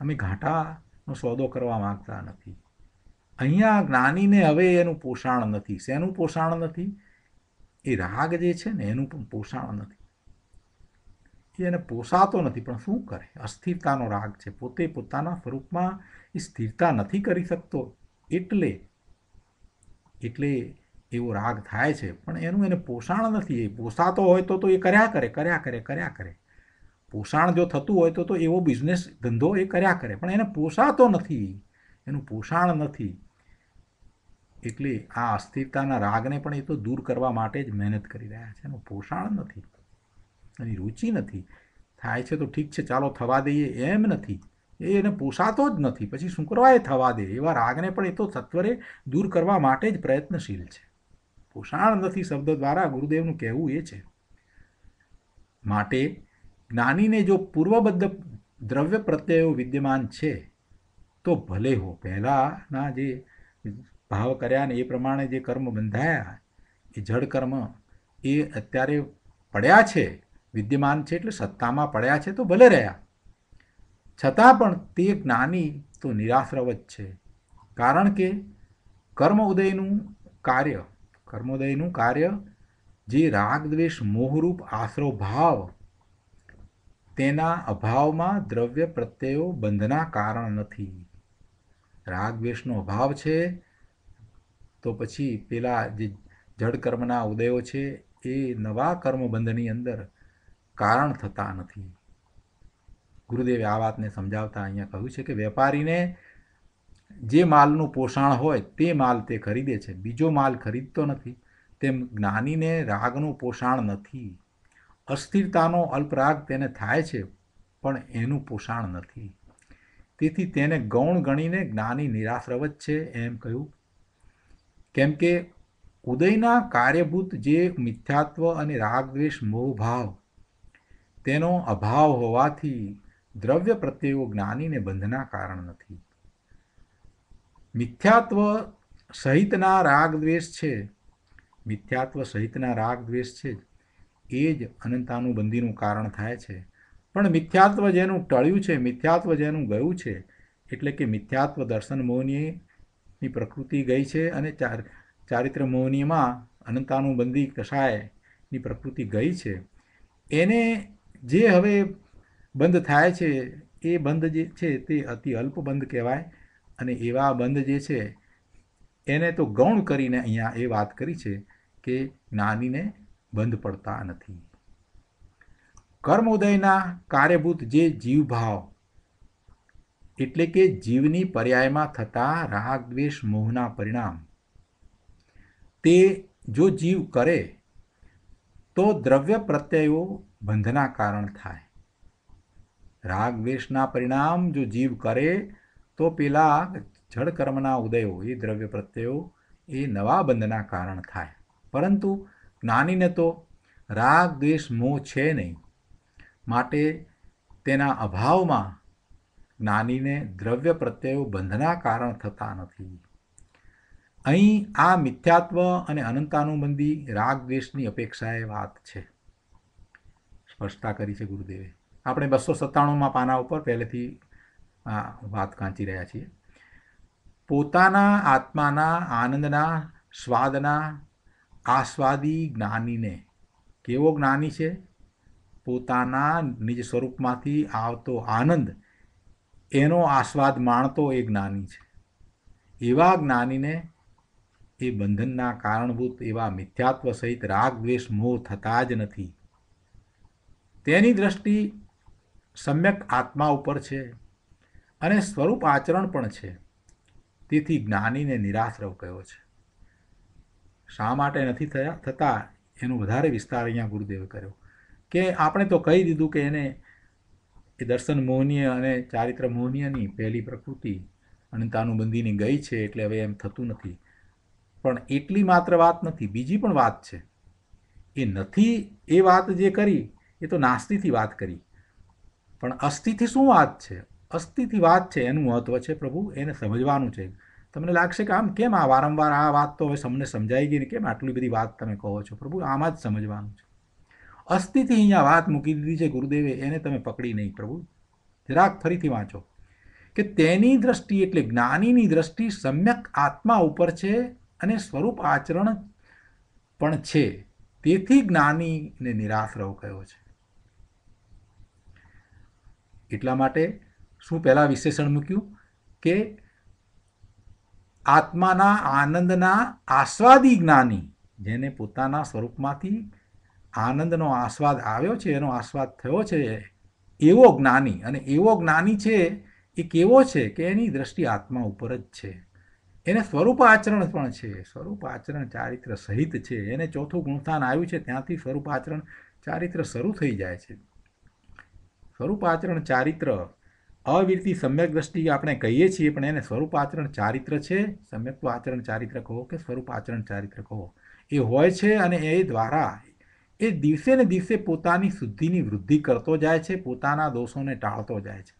અમે ઘાટાનો સોદો કરવા માગતા નથી. અહીંયા જ્ઞાનીને હવે એનું પોષણ નથી. શેનું પોષણ નથી? એ રાગ જે છે ને એનું પણ પોષણ નથી. એને પોસાતો નથી, પણ શું કરે? અસ્થિરતાનો રાગ છે. પોતે પોતાના સ્વરૂપમાં એ સ્થિરતા નથી કરી શકતો, એટલે એવો રાગ થાય છે. પણ એનું એને પોષણ નથી. એ પોસાતો હોય તો એ કર્યા કરે. પોષણ જો થતું હોય તો એવો બિઝનેસ ધંધો એ કર્યા કરે, પણ એને પોસાતો નથી, એનું પોષણ નથી. એટલે આ અસ્થિરતાના રાગને પણ એ તો દૂર કરવા માટે જ મહેનત કરી રહ્યા છે. એનું પોષણ નથી, એની રુચિ નથી. થાય છે તો ઠીક છે, ચાલો થવા દઈએ, એમ નથી. એને પોસાતો જ નથી, પછી શું કરવા એ થવા દે? એવા રાગને પણ એ તો સત્વરે દૂર કરવા માટે જ પ્રયત્નશીલ છે. પોષણ નથી શબ્દ દ્વારા ગુરુદેવનું કહેવું એ છે. માટે જ્ઞાનીને જો પૂર્વબદ્ધ દ્રવ્ય પ્રત્યયો વિદ્યમાન છે તો ભલે હો. પહેલાંના જે ભાવ કર્યા ને એ પ્રમાણે જે કર્મ બંધાયા, એ જડ કર્મ એ અત્યારે પડ્યા છે, વિદ્યમાન છે, એટલે સત્તામાં પડ્યા છે તો ભલે રહ્યા. છતાં પણ તે જ્ઞાની તો નિરાશ્રવ જ છે. કારણ કે કર્મોદયનું કાર્ય જે રાગ દ્વેષ મોહરૂપ આશ્રવ ભાવ, તેના અભાવમાં દ્રવ્ય પ્રત્યયો બંધના કારણ નથી. રાગ દ્વેષનો અભાવ છે તો પછી પેલા જે જડ કર્મના ઉદયો છે એ નવા કર્મબંધની અંદર કારણ થતા નથી. ગુરુદેવે આ વાતને સમજાવતા અહીંયા કહ્યું છે કે વેપારીને જે માલનું પોષણ હોય તે માલ તે ખરીદે છે, બીજો માલ ખરીદતો નથી. તેમ જ્ઞાનીને રાગનું પોષણ નથી. અસ્થિરતાનો અલ્પરાગ તેને થાય છે, પણ એનું પોષણ નથી. તેથી તેને ગૌણ ગણીને જ્ઞાની નિરાશ્રવ જ છે એમ કહ્યું. કેમ કે ઉદયના કાર્યભૂત જે મિથ્યાત્વ અને રાગદ્વેષ મોહભાવ, તેનો અભાવ હોવાથી દ્રવ્ય પ્રત્યયો જ્ઞાનીને બંધના કારણ નથી. મિથ્યાત્વ સહિતના રાગદ્વેષ છે એ જ અનંતાનુબંધીનું કારણ થાય છે. પણ મિથ્યાત્વ જેનું ટળ્યું છે, મિથ્યાત્વ જેનું ગયું છે, એટલે કે મિથ્યાત્વ દર્શન મોહનીની પ્રકૃતિ ગઈ છે અને ચારિત્ર મોહનીમાં અનંતાનુબંધી કષાયની પ્રકૃતિ ગઈ છે. એને જે હવે બંધ થાય છે એ બંધ જે છે તે અતિ અલ્પ બંધ કહેવાય. અને એવા બંધ જે છે એને તો ગૌણ કરીને અહીંયા એ વાત કરી છે કે જ્ઞાનીને બંધ પડતા નથી. કર્મોદયના કાર્યભૂત જે જીવભાવ, એટલે કે જીવની પર્યાયમાં થતા રાગ દ્વેષ મોહના પરિણામ, તે જો જીવ કરે તો દ્રવ્ય પ્રત્યયો બંધના કારણ થાય. રાગ દ્વેષના પરિણામ જો જીવ કરે તો પેલા જડ કર્મના ઉદયો, એ દ્રવ્ય પ્રત્યયો એ નવા બંધના કારણ થાય. પરંતુ જ્ઞાનીને તો રાગ દ્વેષ મોહ છે નહીં, માટે તેના અભાવમાં જ્ઞાનીને દ્રવ્ય પ્રત્યયો બંધના કારણ થતા નથી. અહીં આ મિથ્યાત્વ અને અનંતાનુબંધી રાગ દ્વેષની અપેક્ષાએ વાત છે, સ્પષ્ટતા કરી છે ગુરુદેવે. આપણે 297માં પાના ઉપર પહેલેથી આ વાત વાંચી રહ્યા છીએ. પોતાના આત્માના આનંદના સ્વાદના આસ્વાદી જ્ઞાનીને, કેવો જ્ઞાની છે? પોતાના નિજ સ્વરૂપમાંથી આવતો આનંદ એનો આસ્વાદ માણતો એ જ્ઞાની છે. એવા જ્ઞાનીને એ બંધનના કારણભૂત એવા મિથ્યાત્વ સહિત રાગ દ્વેષ મોહ થતા જ નથી. તેની દ્રષ્ટિ સમ્યક આત્મા ઉપર છે અને સ્વરૂપ આચરણ પણ છે. તેથી જ્ઞાનીને નિરાશ્રવ કહ્યો છે. શા માટે નથી થતા એનો વધારે વિસ્તાર અહીંયા ગુરુદેવે કર્યો કે આપણે તો કહી દીધું કે એને એ દર્શન મોહનીય અને ચારિત્ર મોહનીયની પહેલી પ્રકૃતિ અનંતાનુબંધીની ગઈ છે, એટલે હવે એમ થતું નથી. પણ એટલી માત્ર વાત નથી, બીજી પણ વાત છે. એ નથી એ વાત જે કરી એ તો નાસ્તિથી વાત કરી, પણ અસ્થિથી શું વાત છે? અસ્થિથી વાત છે, એનું મહત્વ છે પ્રભુ, એને સમજવાનું છે. તમને લાગશે કે આમ કેમ આ વારંવાર આ વાત તો હવે તમને સમજાઈ ગઈ ને, કેમ આટલી બધી વાત તમે કહો છો? પ્રભુ આમાં જ સમજવાનું છે. અસ્થિથી અહીંયા વાત મૂકી દીધી છે ગુરુદેવે, એને તમે પકડી નહીં પ્રભુ. જરાક ફરીથી વાંચો કે તેની દ્રષ્ટિ એટલે જ્ઞાનીની દ્રષ્ટિ સમ્યક આત્મા ઉપર છે અને સ્વરૂપ આચરણ પણ છે, તેથી જ્ઞાનીને નિરાશ્રવ કયો છે. એટલા માટે શું પહેલા વિશેષણ મૂક્યું કે આત્માના આનંદના આસ્વાદી જ્ઞાની, જેને પોતાના સ્વરૂપમાંથી આનંદનો આસ્વાદ આવ્યો છે, એનો આસ્વાદ થયો છે, એવો જ્ઞાની. અને એવો જ્ઞાની છે એ કેવો છે કે એની દ્રષ્ટિ આત્મા ઉપર જ છે, એને સ્વરૂપ આચરણ પણ છે, સ્વરૂપ આચરણ ચારિત્ર સહિત છે. એને ચોથું ગુણસ્થાન આવ્યું છે ત્યાંથી સ્વરૂપ આચરણ ચારિત્ર શરૂ થઈ જાય છે. સ્વરૂપ આચરણ ચારિત્ર અવિરતી સમ્યક દ્રષ્ટિ આપણે કહીએ છીએ, પણ એને સ્વરૂપ આચરણ ચારિત્ર છે, સમ્યક્ત્વ આચરણ ચારિત્ર કહો કે સ્વરૂપ આચરણ ચારિત્ર કહો, એ હોય છે. અને એ દ્વારા એ દિવસે ને દિવસે પોતાની શુદ્ધિની વૃદ્ધિ કરતો જાય છે, પોતાના દોષોને ટાળતો જાય છે.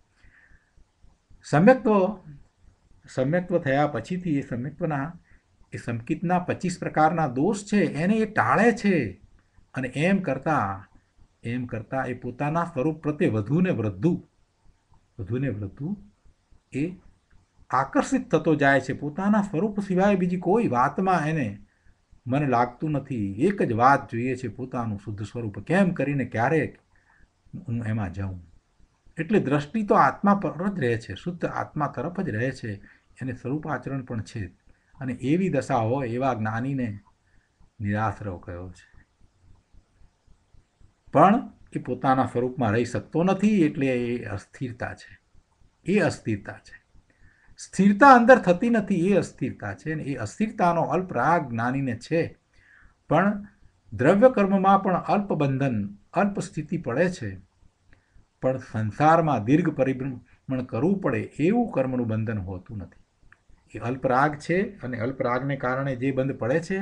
સમ્યક્ત્વ થયા પછીથી એ સમ્યક્ત્વના એ સંકિતના 25 પ્રકારના દોષ છે એને એ ટાળે છે. અને એમ કરતાં એ પોતાના સ્વરૂપ પ્રત્યે વધુને વધુ એ આકર્ષિત થતો જાય છે. પોતાના સ્વરૂપ સિવાય બીજી કોઈ વાતમાં એને મન લાગતું નથી. એક જ વાત જોઈએ છે, પોતાનું શુદ્ધ સ્વરૂપ કેમ કરીને ક્યારેક હું એમાં જાઉં. એટલે દ્રષ્ટિ તો આત્મા પર જ રહે છે, શુદ્ધ આત્મા તરફ જ રહે છે, એને સ્વરૂપ આચરણ પણ છે. અને એવી દશા હોય એવા જ્ઞાનીને નિરાશ્રવ કયો છે. પણ એ પોતાના સ્વરૂપમાં રહી શકતો નથી, એટલે એ અસ્થિરતા છે. સ્થિરતા અંદર થતી નથી, એ અસ્થિરતા છે. અને એ અસ્થિરતાનો અલ્પ રાગ જ્ઞાનીને છે. પણ દ્રવ્ય કર્મમાં પણ અલ્પ બંધન, અલ્પ સ્થિતિ પડે છે. પણ સંસારમાં દીર્ઘ પરિભ્રમણ કરવું પડે એવું કર્મનું બંધન હોતું નથી. એ અલ્પરાગ છે. અને અલ્પરાગને કારણે જે બંધ પડે છે,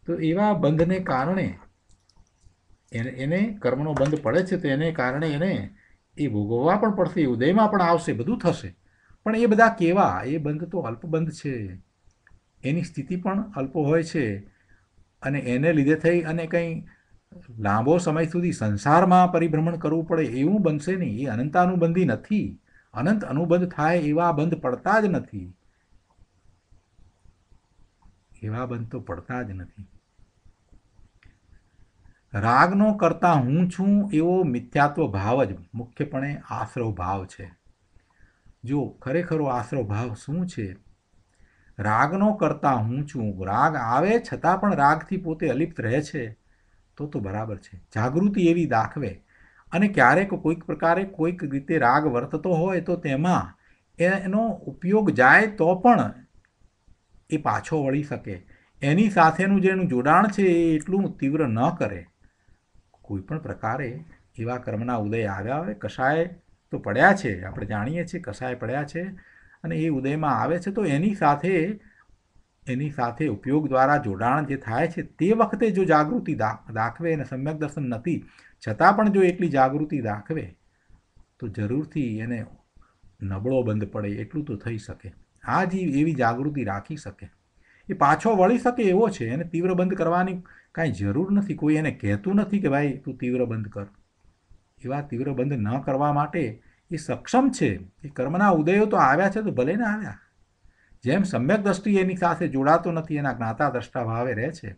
તો એવા બંધને કારણે એને કર્મનો બંધ પડે છે, તો એને કારણે એને એ ભોગવવા પણ પડશે, ઉદયમાં પણ આવશે, બધું થશે. પણ એ બધા કેવા? એ બંધ તો અલ્પબંધ છે, એની સ્થિતિ પણ અલ્પ હોય છે. અને એને લીધે થઈ અને કંઈ લાંબો સમય સુધી સંસારમાં પરિભ્રમણ કરવું પડે એવું બનશે નહીં. એ અનંતાનુબંધી નથી. અનંત અનુબંધ થાય એવા બંધ પડતા જ નથી. એવા બંધ તો પડતા જ નથી. રાગનો કરતા હું છું એવો મિથ્યાત્વ ભાવ જ મુખ્યપણે આશ્રવ ભાવ છે. જો ખરેખરો આશ્રવ ભાવ શું છે? રાગનો કરતા હું છું. રાગ આવે છતાં પણ રાગથી પોતે અલિપ્ત રહે છે, તો બરાબર છે. જાગૃતિ એવી દાખવે અને ક્યારેક કોઈક પ્રકારે કોઈક રીતે રાગ વર્તતો હોય તો તેમાં એનો ઉપયોગ જાય તો પણ એ પાછો વળી શકે. એની સાથેનું જેનું જોડાણ છે એ એટલું તીવ્ર ન કરે. કોઈ પણ પ્રકારે એવા કર્મના ઉદય આવ્યા હોય, કષાય તો પડ્યા છે, આપણે જાણીએ છીએ કષાય પડ્યા છે, અને એ ઉદયમાં આવે છે, તો એની સાથે ઉપયોગ દ્વારા જોડાણ જે થાય છે તે વખતે જો જાગૃતિ દાખવે અને સમ્યક દર્શન નથી છતાં પણ જો એટલી જાગૃતિ દાખવે તો જરૂરથી એને નબળો બંધ પડે એટલું તો થઈ શકે. આ જ એવી જાગૃતિ રાખી શકે, એ પાછો વળી શકે એવો છે. એને તીવ્ર બંધ કરવાની કાંઈ જરૂર નથી. કોઈ એને કહેતું નથી કે ભાઈ તું તીવ્ર બંધ કર. એવા તીવ્ર બંધ ન કરવા માટે એ સક્ષમ છે. એ કર્મના ઉદયો તો આવ્યા છે, તો ભલે ને આવ્યા. જેમ સમ્યક દ્રષ્ટિ એની સાથે જોડાતો નથી, એના જ્ઞાતા દ્રષ્ટા ભાવે રહે છે,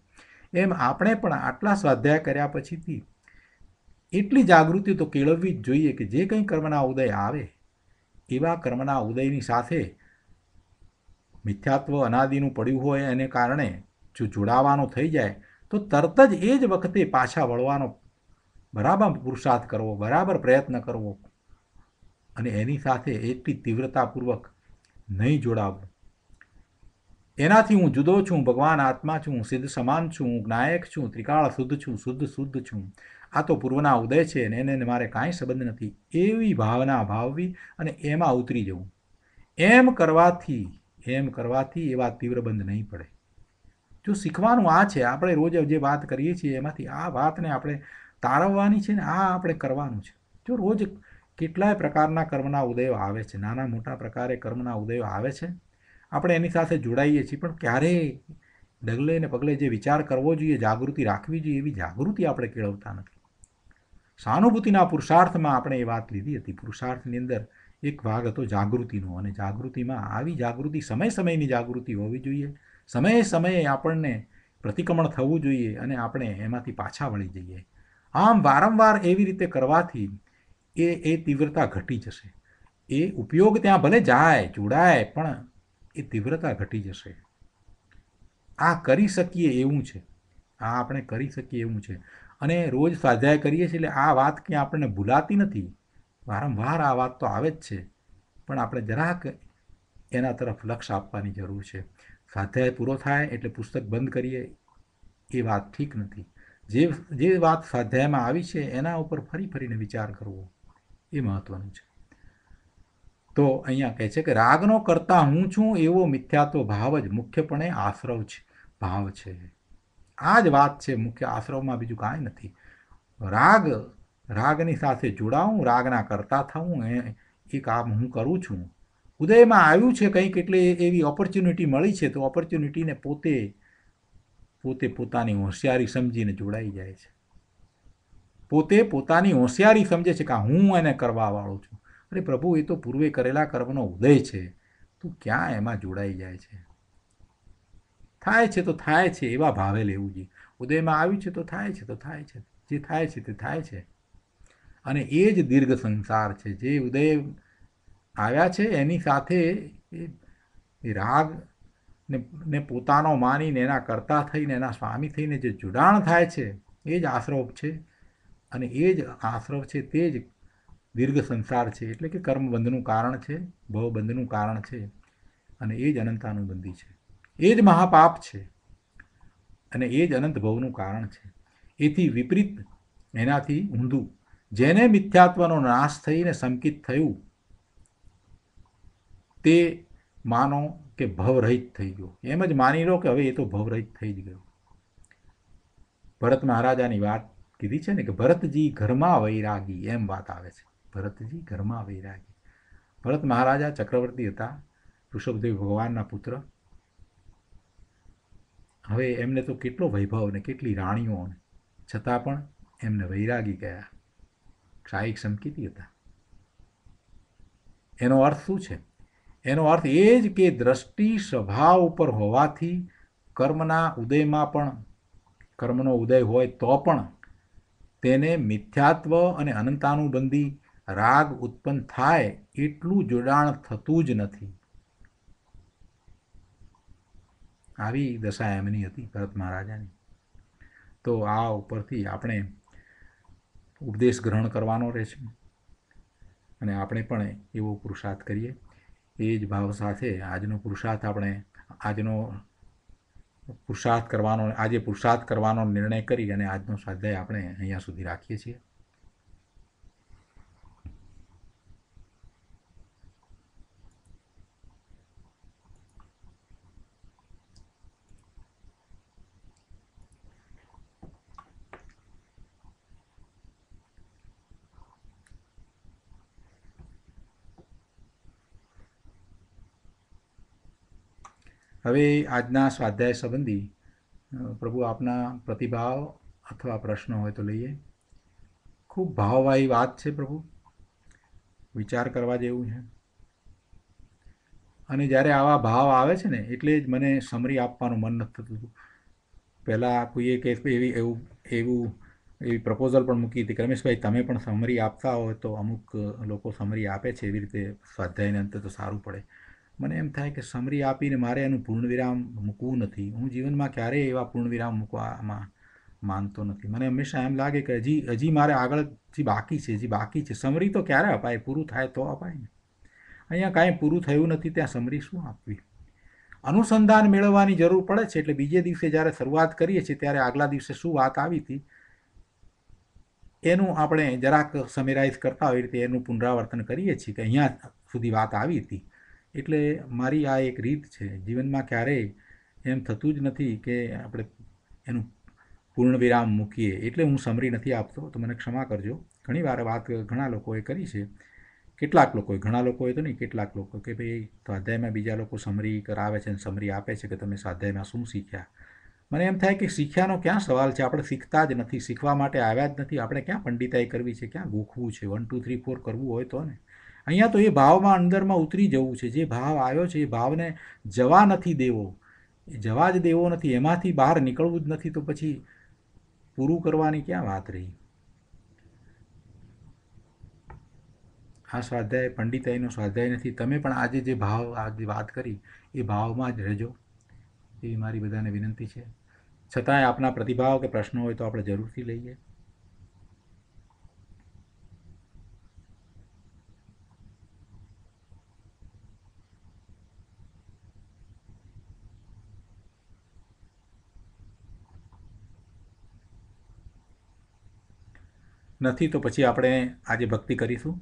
એમ આપણે પણ આટલા સ્વાધ્યાય કર્યા પછીથી એટલી જાગૃતિ તો કેળવવી જ જોઈએ કે જે કંઈ કર્મના ઉદય આવે એવા કર્મના ઉદયની સાથે મિથ્યાત્વ અનાદિનું પડ્યું હોય એને કારણે જો જોડાવાનો થઈ જાય તો તરત જ એ જ વખતે પાછા વળવાનો બરાબર પુરુષાર્થ કરવો, બરાબર પ્રયત્ન કરવો, અને એની સાથે એટલી તીવ્રતાપૂર્વક નહીં જોડાવવું. એનાથી હું જુદો છું, ભગવાન આત્મા છું, સિદ્ધ સમાન છું, જ્ઞાયક છું, ત્રિકાળ શુદ્ધ છું, શુદ્ધ છું, આ તો પૂર્વના ઉદય છે ને એને મારે કાંઈ સંબંધ નથી, એવી ભાવના ભાવવી અને એમાં ઉતરી જવું. એમ કરવાથી એવા તીવ્ર બંધ નહીં પડે. જો શીખવાનું આ છે, આપણે રોજ જે વાત કરીએ છીએ એમાંથી આ વાતને આપણે તારવવાની છે ને આ આપણે કરવાનું છે. જો રોજ કેટલાય પ્રકારના કર્મના ઉદયો આવે છે, નાના મોટા પ્રકારે કર્મના ઉદયો આવે છે, આપણે એની સાથે જોડાઈએ છીએ, પણ ક્યારેય ડગલે ને પગલે જે વિચાર કરવો જોઈએ, જાગૃતિ રાખવી જોઈએ, એવી જાગૃતિ આપણે કેળવતા નથી. સહાનુભૂતિના પુરુષાર્થમાં આપણે એ વાત લીધી હતી. પુરુષાર્થની અંદર એક ભાગ હતો જાગૃતિનો, અને જાગૃતિમાં આવી જાગૃતિ સમય સમયની જાગૃતિ હોવી જોઈએ. સમયે સમયે આપણને પ્રતિક્રમણ થવું જોઈએ અને આપણે એમાંથી પાછા વળી જઈએ. આમ વારંવાર એવી રીતે કરવાથી એ તીવ્રતા ઘટી જશે. એ ઉપયોગ ત્યાં ભલે જાય, જોડાય, પણ એ તીવ્રતા ઘટી જશે. આ કરી શકીએ એવું છે, આ આપણે કરી શકીએ એવું છે. અને રોજ સ્વાધ્યાય કરીએ છીએ એટલે આ વાત ક્યાં આપણને ભૂલાતી નથી. વારંવાર આ વાત તો આવે જ છે, પણ આપણે જરાક એના તરફ લક્ષ આપવાની જરૂર છે. સ્વાધ્યાય પૂરો થાય એટલે પુસ્તક બંધ કરીએ એ વાત ઠીક નથી. જે વાત સ્વાધ્યાયમાં આવી છે એના ઉપર ફરી ફરીને વિચાર કરવો એ મહત્વનું છે. તો અહીંયા કહે છે કે રાગનો કરતા હું છું એવો મિથ્યાત્વ ભાવ જ મુખ્યપણે આશ્રવ છે, ભાવ છે. આ જ વાત છે મુખ્ય, આશ્રવમાં બીજું કાંઈ નથી. રાગની સાથે જોડાવું, રાગના કરતા થવું, એ કામ હું કરું છું. ઉદયમાં આવ્યું છે કંઈક એટલે એવી ઓપોર્ચ્યુનિટી મળી છે, તો ઓપોર્ચ્યુનિટીને પોતે પોતાની હોશિયારી સમજીને જોડાઈ જાય છે. પોતે પોતાની હોશિયારી સમજે છે કે હું એને કરવાવાળો છું. અરે પ્રભુ, એ તો પૂર્વે કરેલા કર્મનો ઉદય છે, તું ક્યાં એમાં જોડાઈ જાય છે? થાય છે તો થાય છે એવા ભાવે લેવું જોઈએ. ઉદયમાં આવ્યું છે તો થાય છે તો થાય છે, જે થાય છે તે થાય છે. અને એ જ દીર્ઘ સંસાર છે. જે ઉદય આવ્યા છે એની સાથે એ રાગ ને પોતાનો માનીને એના કરતા થઈને એના સ્વામી થઈને જે જોડાણ થાય છે એ જ આશ્રવ છે. અને એ જ આશ્રવ છે તે જ દીર્ઘ સંસાર છે. એટલે કે કર્મબંધનું કારણ છે, ભવબંધનું કારણ છે, અને એ જ અનંતાનુબંધી છે. એ જ મહાપાપ છે અને એ જ અનંત ભવનું કારણ છે. એથી વિપરીત, એનાથી ઊંધું, જેને મિથ્યાત્વનો નાશ થઈને સંકિત થયું તે માનો કે ભવરહિત થઈ ગયો. એમ જ માની લો કે હવે એ તો ભવરહિત થઈ જ ગયો. ભરત મહારાજાની વાત કીધી છે ને કે ભરતજી ઘરમાં વૈરાગી, એમ વાત આવે છે. ભરતજી ઘરમાં વૈરાગી. ભરત મહારાજા ચક્રવર્તી હતા, ઋષભદેવ ભગવાનના પુત્ર. હવે એમને તો કેટલો વૈભવ ને કેટલી રાણીઓ, છતાં પણ એમને વૈરાગી ગયા, ક્ષાયિક સંકિતી હતા. એનો અર્થ શું છે? એનો અર્થ એ જ કે દ્રષ્ટિ સ્વભાવ ઉપર હોવાથી કર્મના ઉદયમાં પણ, કર્મનો ઉદય હોય તો પણ તેને મિથ્યાત્વ અને અનંતાનુબંધી રાગ ઉત્પન્ન થાય એટલું જોડાણ થતું જ નથી. આવી દશા એમની હતી ભરત મહારાજાની. તો આ ઉપરથી આપણે ઉપદેશ ગ્રહણ કરવાનો રહેશે અને આપણે પણ એવો પુરુષાર્થ કરીએ. એ જ ભાવ સાથે આજનો પુરુષાર્થ આજે પુરુષાર્થ કરવાનો નિર્ણય કરી અને આજનો સ્વાધ્યાય આપણે અહીંયા સુધી રાખીએ છીએ. હવે આજના સ્વાધ્યાય સંબંધી પ્રભુ આપના પ્રતિભાવ અથવા પ્રશ્નો હોય તો લઈએ. ખૂબ ભાવવાળી વાત છે પ્રભુ, વિચાર કરવા જેવું છે. અને જ્યારે આવા ભાવ આવે છે ને એટલે જ મને સમરી આપવાનું મન નથી થતું. પહેલાં કોઈએ કે એવી પ્રપોઝલ પણ મૂકી હતી કે રમેશભાઈ તમે પણ સમરી આપતા હોય તો અમુક લોકો સમરી આપે છે એવી રીતે સ્વાધ્યાયને અંતે તો સારું પડે. મને એમ થાય કે સમરી આપીને મારે એનું પૂર્ણવિરામ મૂકવું નથી. હું જીવનમાં ક્યારેય એવા પૂર્ણવિરામ મૂકવામાં માનતો નથી. મને હંમેશા એમ લાગે કે હજી મારે આગળ હજી બાકી છે. સમરી તો ક્યારે અપાય? પૂરું થાય તો અપાય ને. અહીંયા કાંઈ પૂરું થયું નથી, ત્યાં સમરી શું આપવી? અનુસંધાન મેળવવાની જરૂર પડે છે. એટલે બીજે દિવસે જ્યારે શરૂઆત કરીએ છીએ ત્યારે આગલા દિવસે શું વાત આવી હતી એનું આપણે જરાક સમરાઇઝ કરતા હોય રીતે એનું પુનરાવર્તન કરીએ છીએ કે અહીંયા સુધી વાત આવી હતી. એટલે મારી આ એક રીત છે. જીવનમાં ક્યારેય એમ થતું જ નથી કે આપણે એનું પૂર્ણ વિરામ મૂકીએ. એટલે હું સમરી નથી આપતો, તો મને ક્ષમા કરજો. ઘણીવાર વાત ઘણા લોકોએ કરી છે, ઘણા લોકોએ તો નહીં, કેટલાક લોકો કે ભાઈ સ્વાધ્યાયમાં બીજા લોકો સમરી કરાવે છે અને સમરી આપે છે કે તમે સ્વાધ્યાયમાં શું શીખ્યા. મને એમ થાય કે શીખ્યાનો ક્યાં સવાલ છે? આપણે શીખતા જ નથી, શીખવા માટે આવ્યા જ નથી. આપણે ક્યાં પંડિતાઈ કરવી છે, ક્યાં ગોખવું છે? 1 2 3 4 કરવું હોય તો ને. અહીંયા તો એ ભાવમાં અંદરમાં ઉતરી જવું છે. જે ભાવ આવ્યો છે એ ભાવને જવા નથી દેવો, એ જવા જ દેવો નથી, એમાંથી બહાર નીકળવું જ નથી. તો પછી પૂરું કરવાની ક્યાં વાત રહી? આ સ્વાધ્યાય પંડિતાઈનો સ્વાધ્યાય નથી. તમે પણ આજે જે ભાવ આજે વાત કરી એ ભાવમાં જ રહેજો એવી મારી બધાને વિનંતી છે. છતાંય આપના પ્રતિભાવ કે પ્રશ્નો હોય તો આપણે જરૂરથી લઈએ. નથી તો પછી આપણે આજે ભક્તિ કરીશું.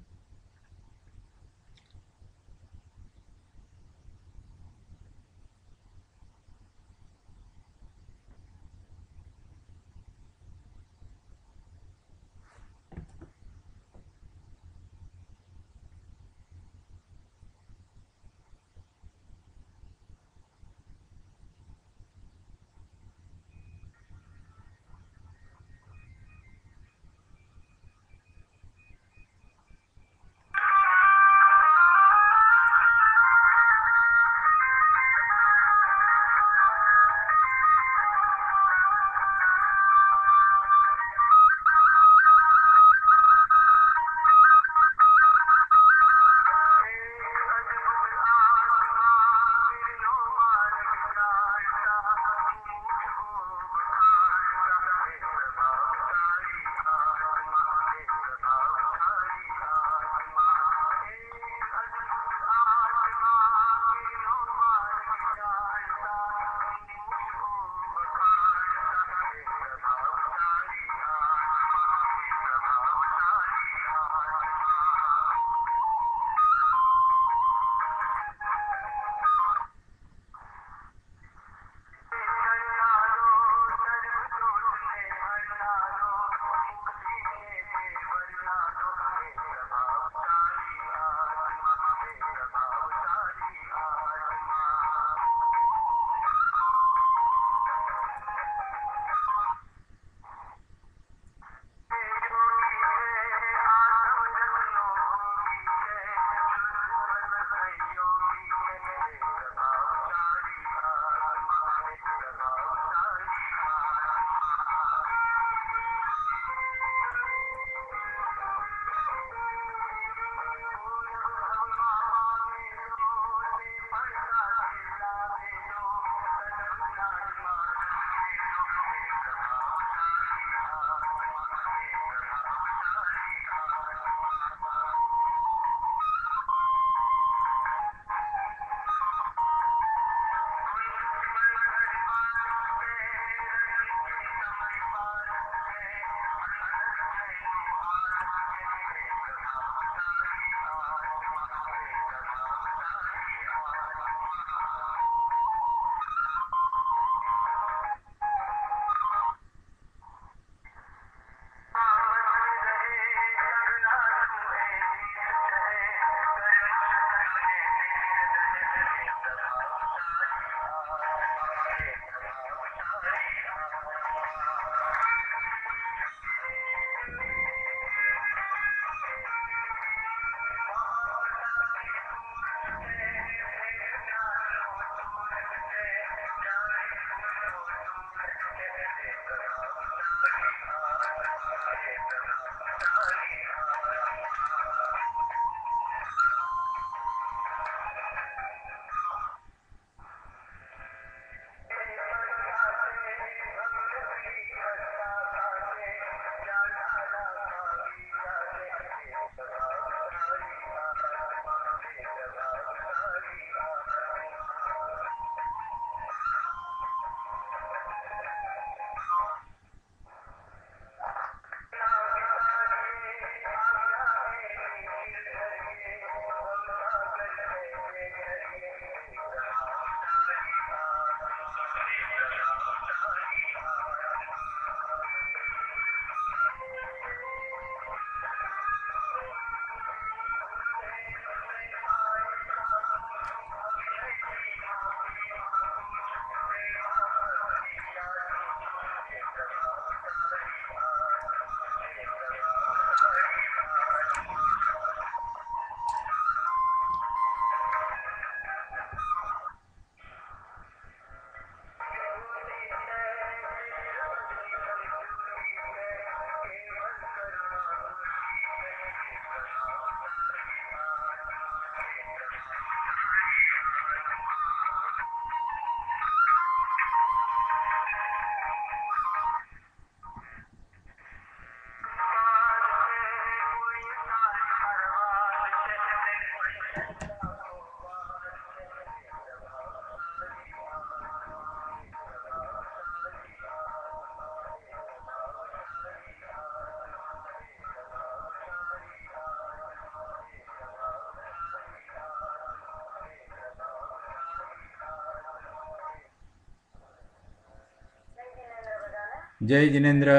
જય જિનેન્દ્ર.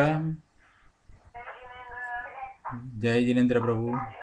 જય જિનેન્દ્ર પ્રભુ.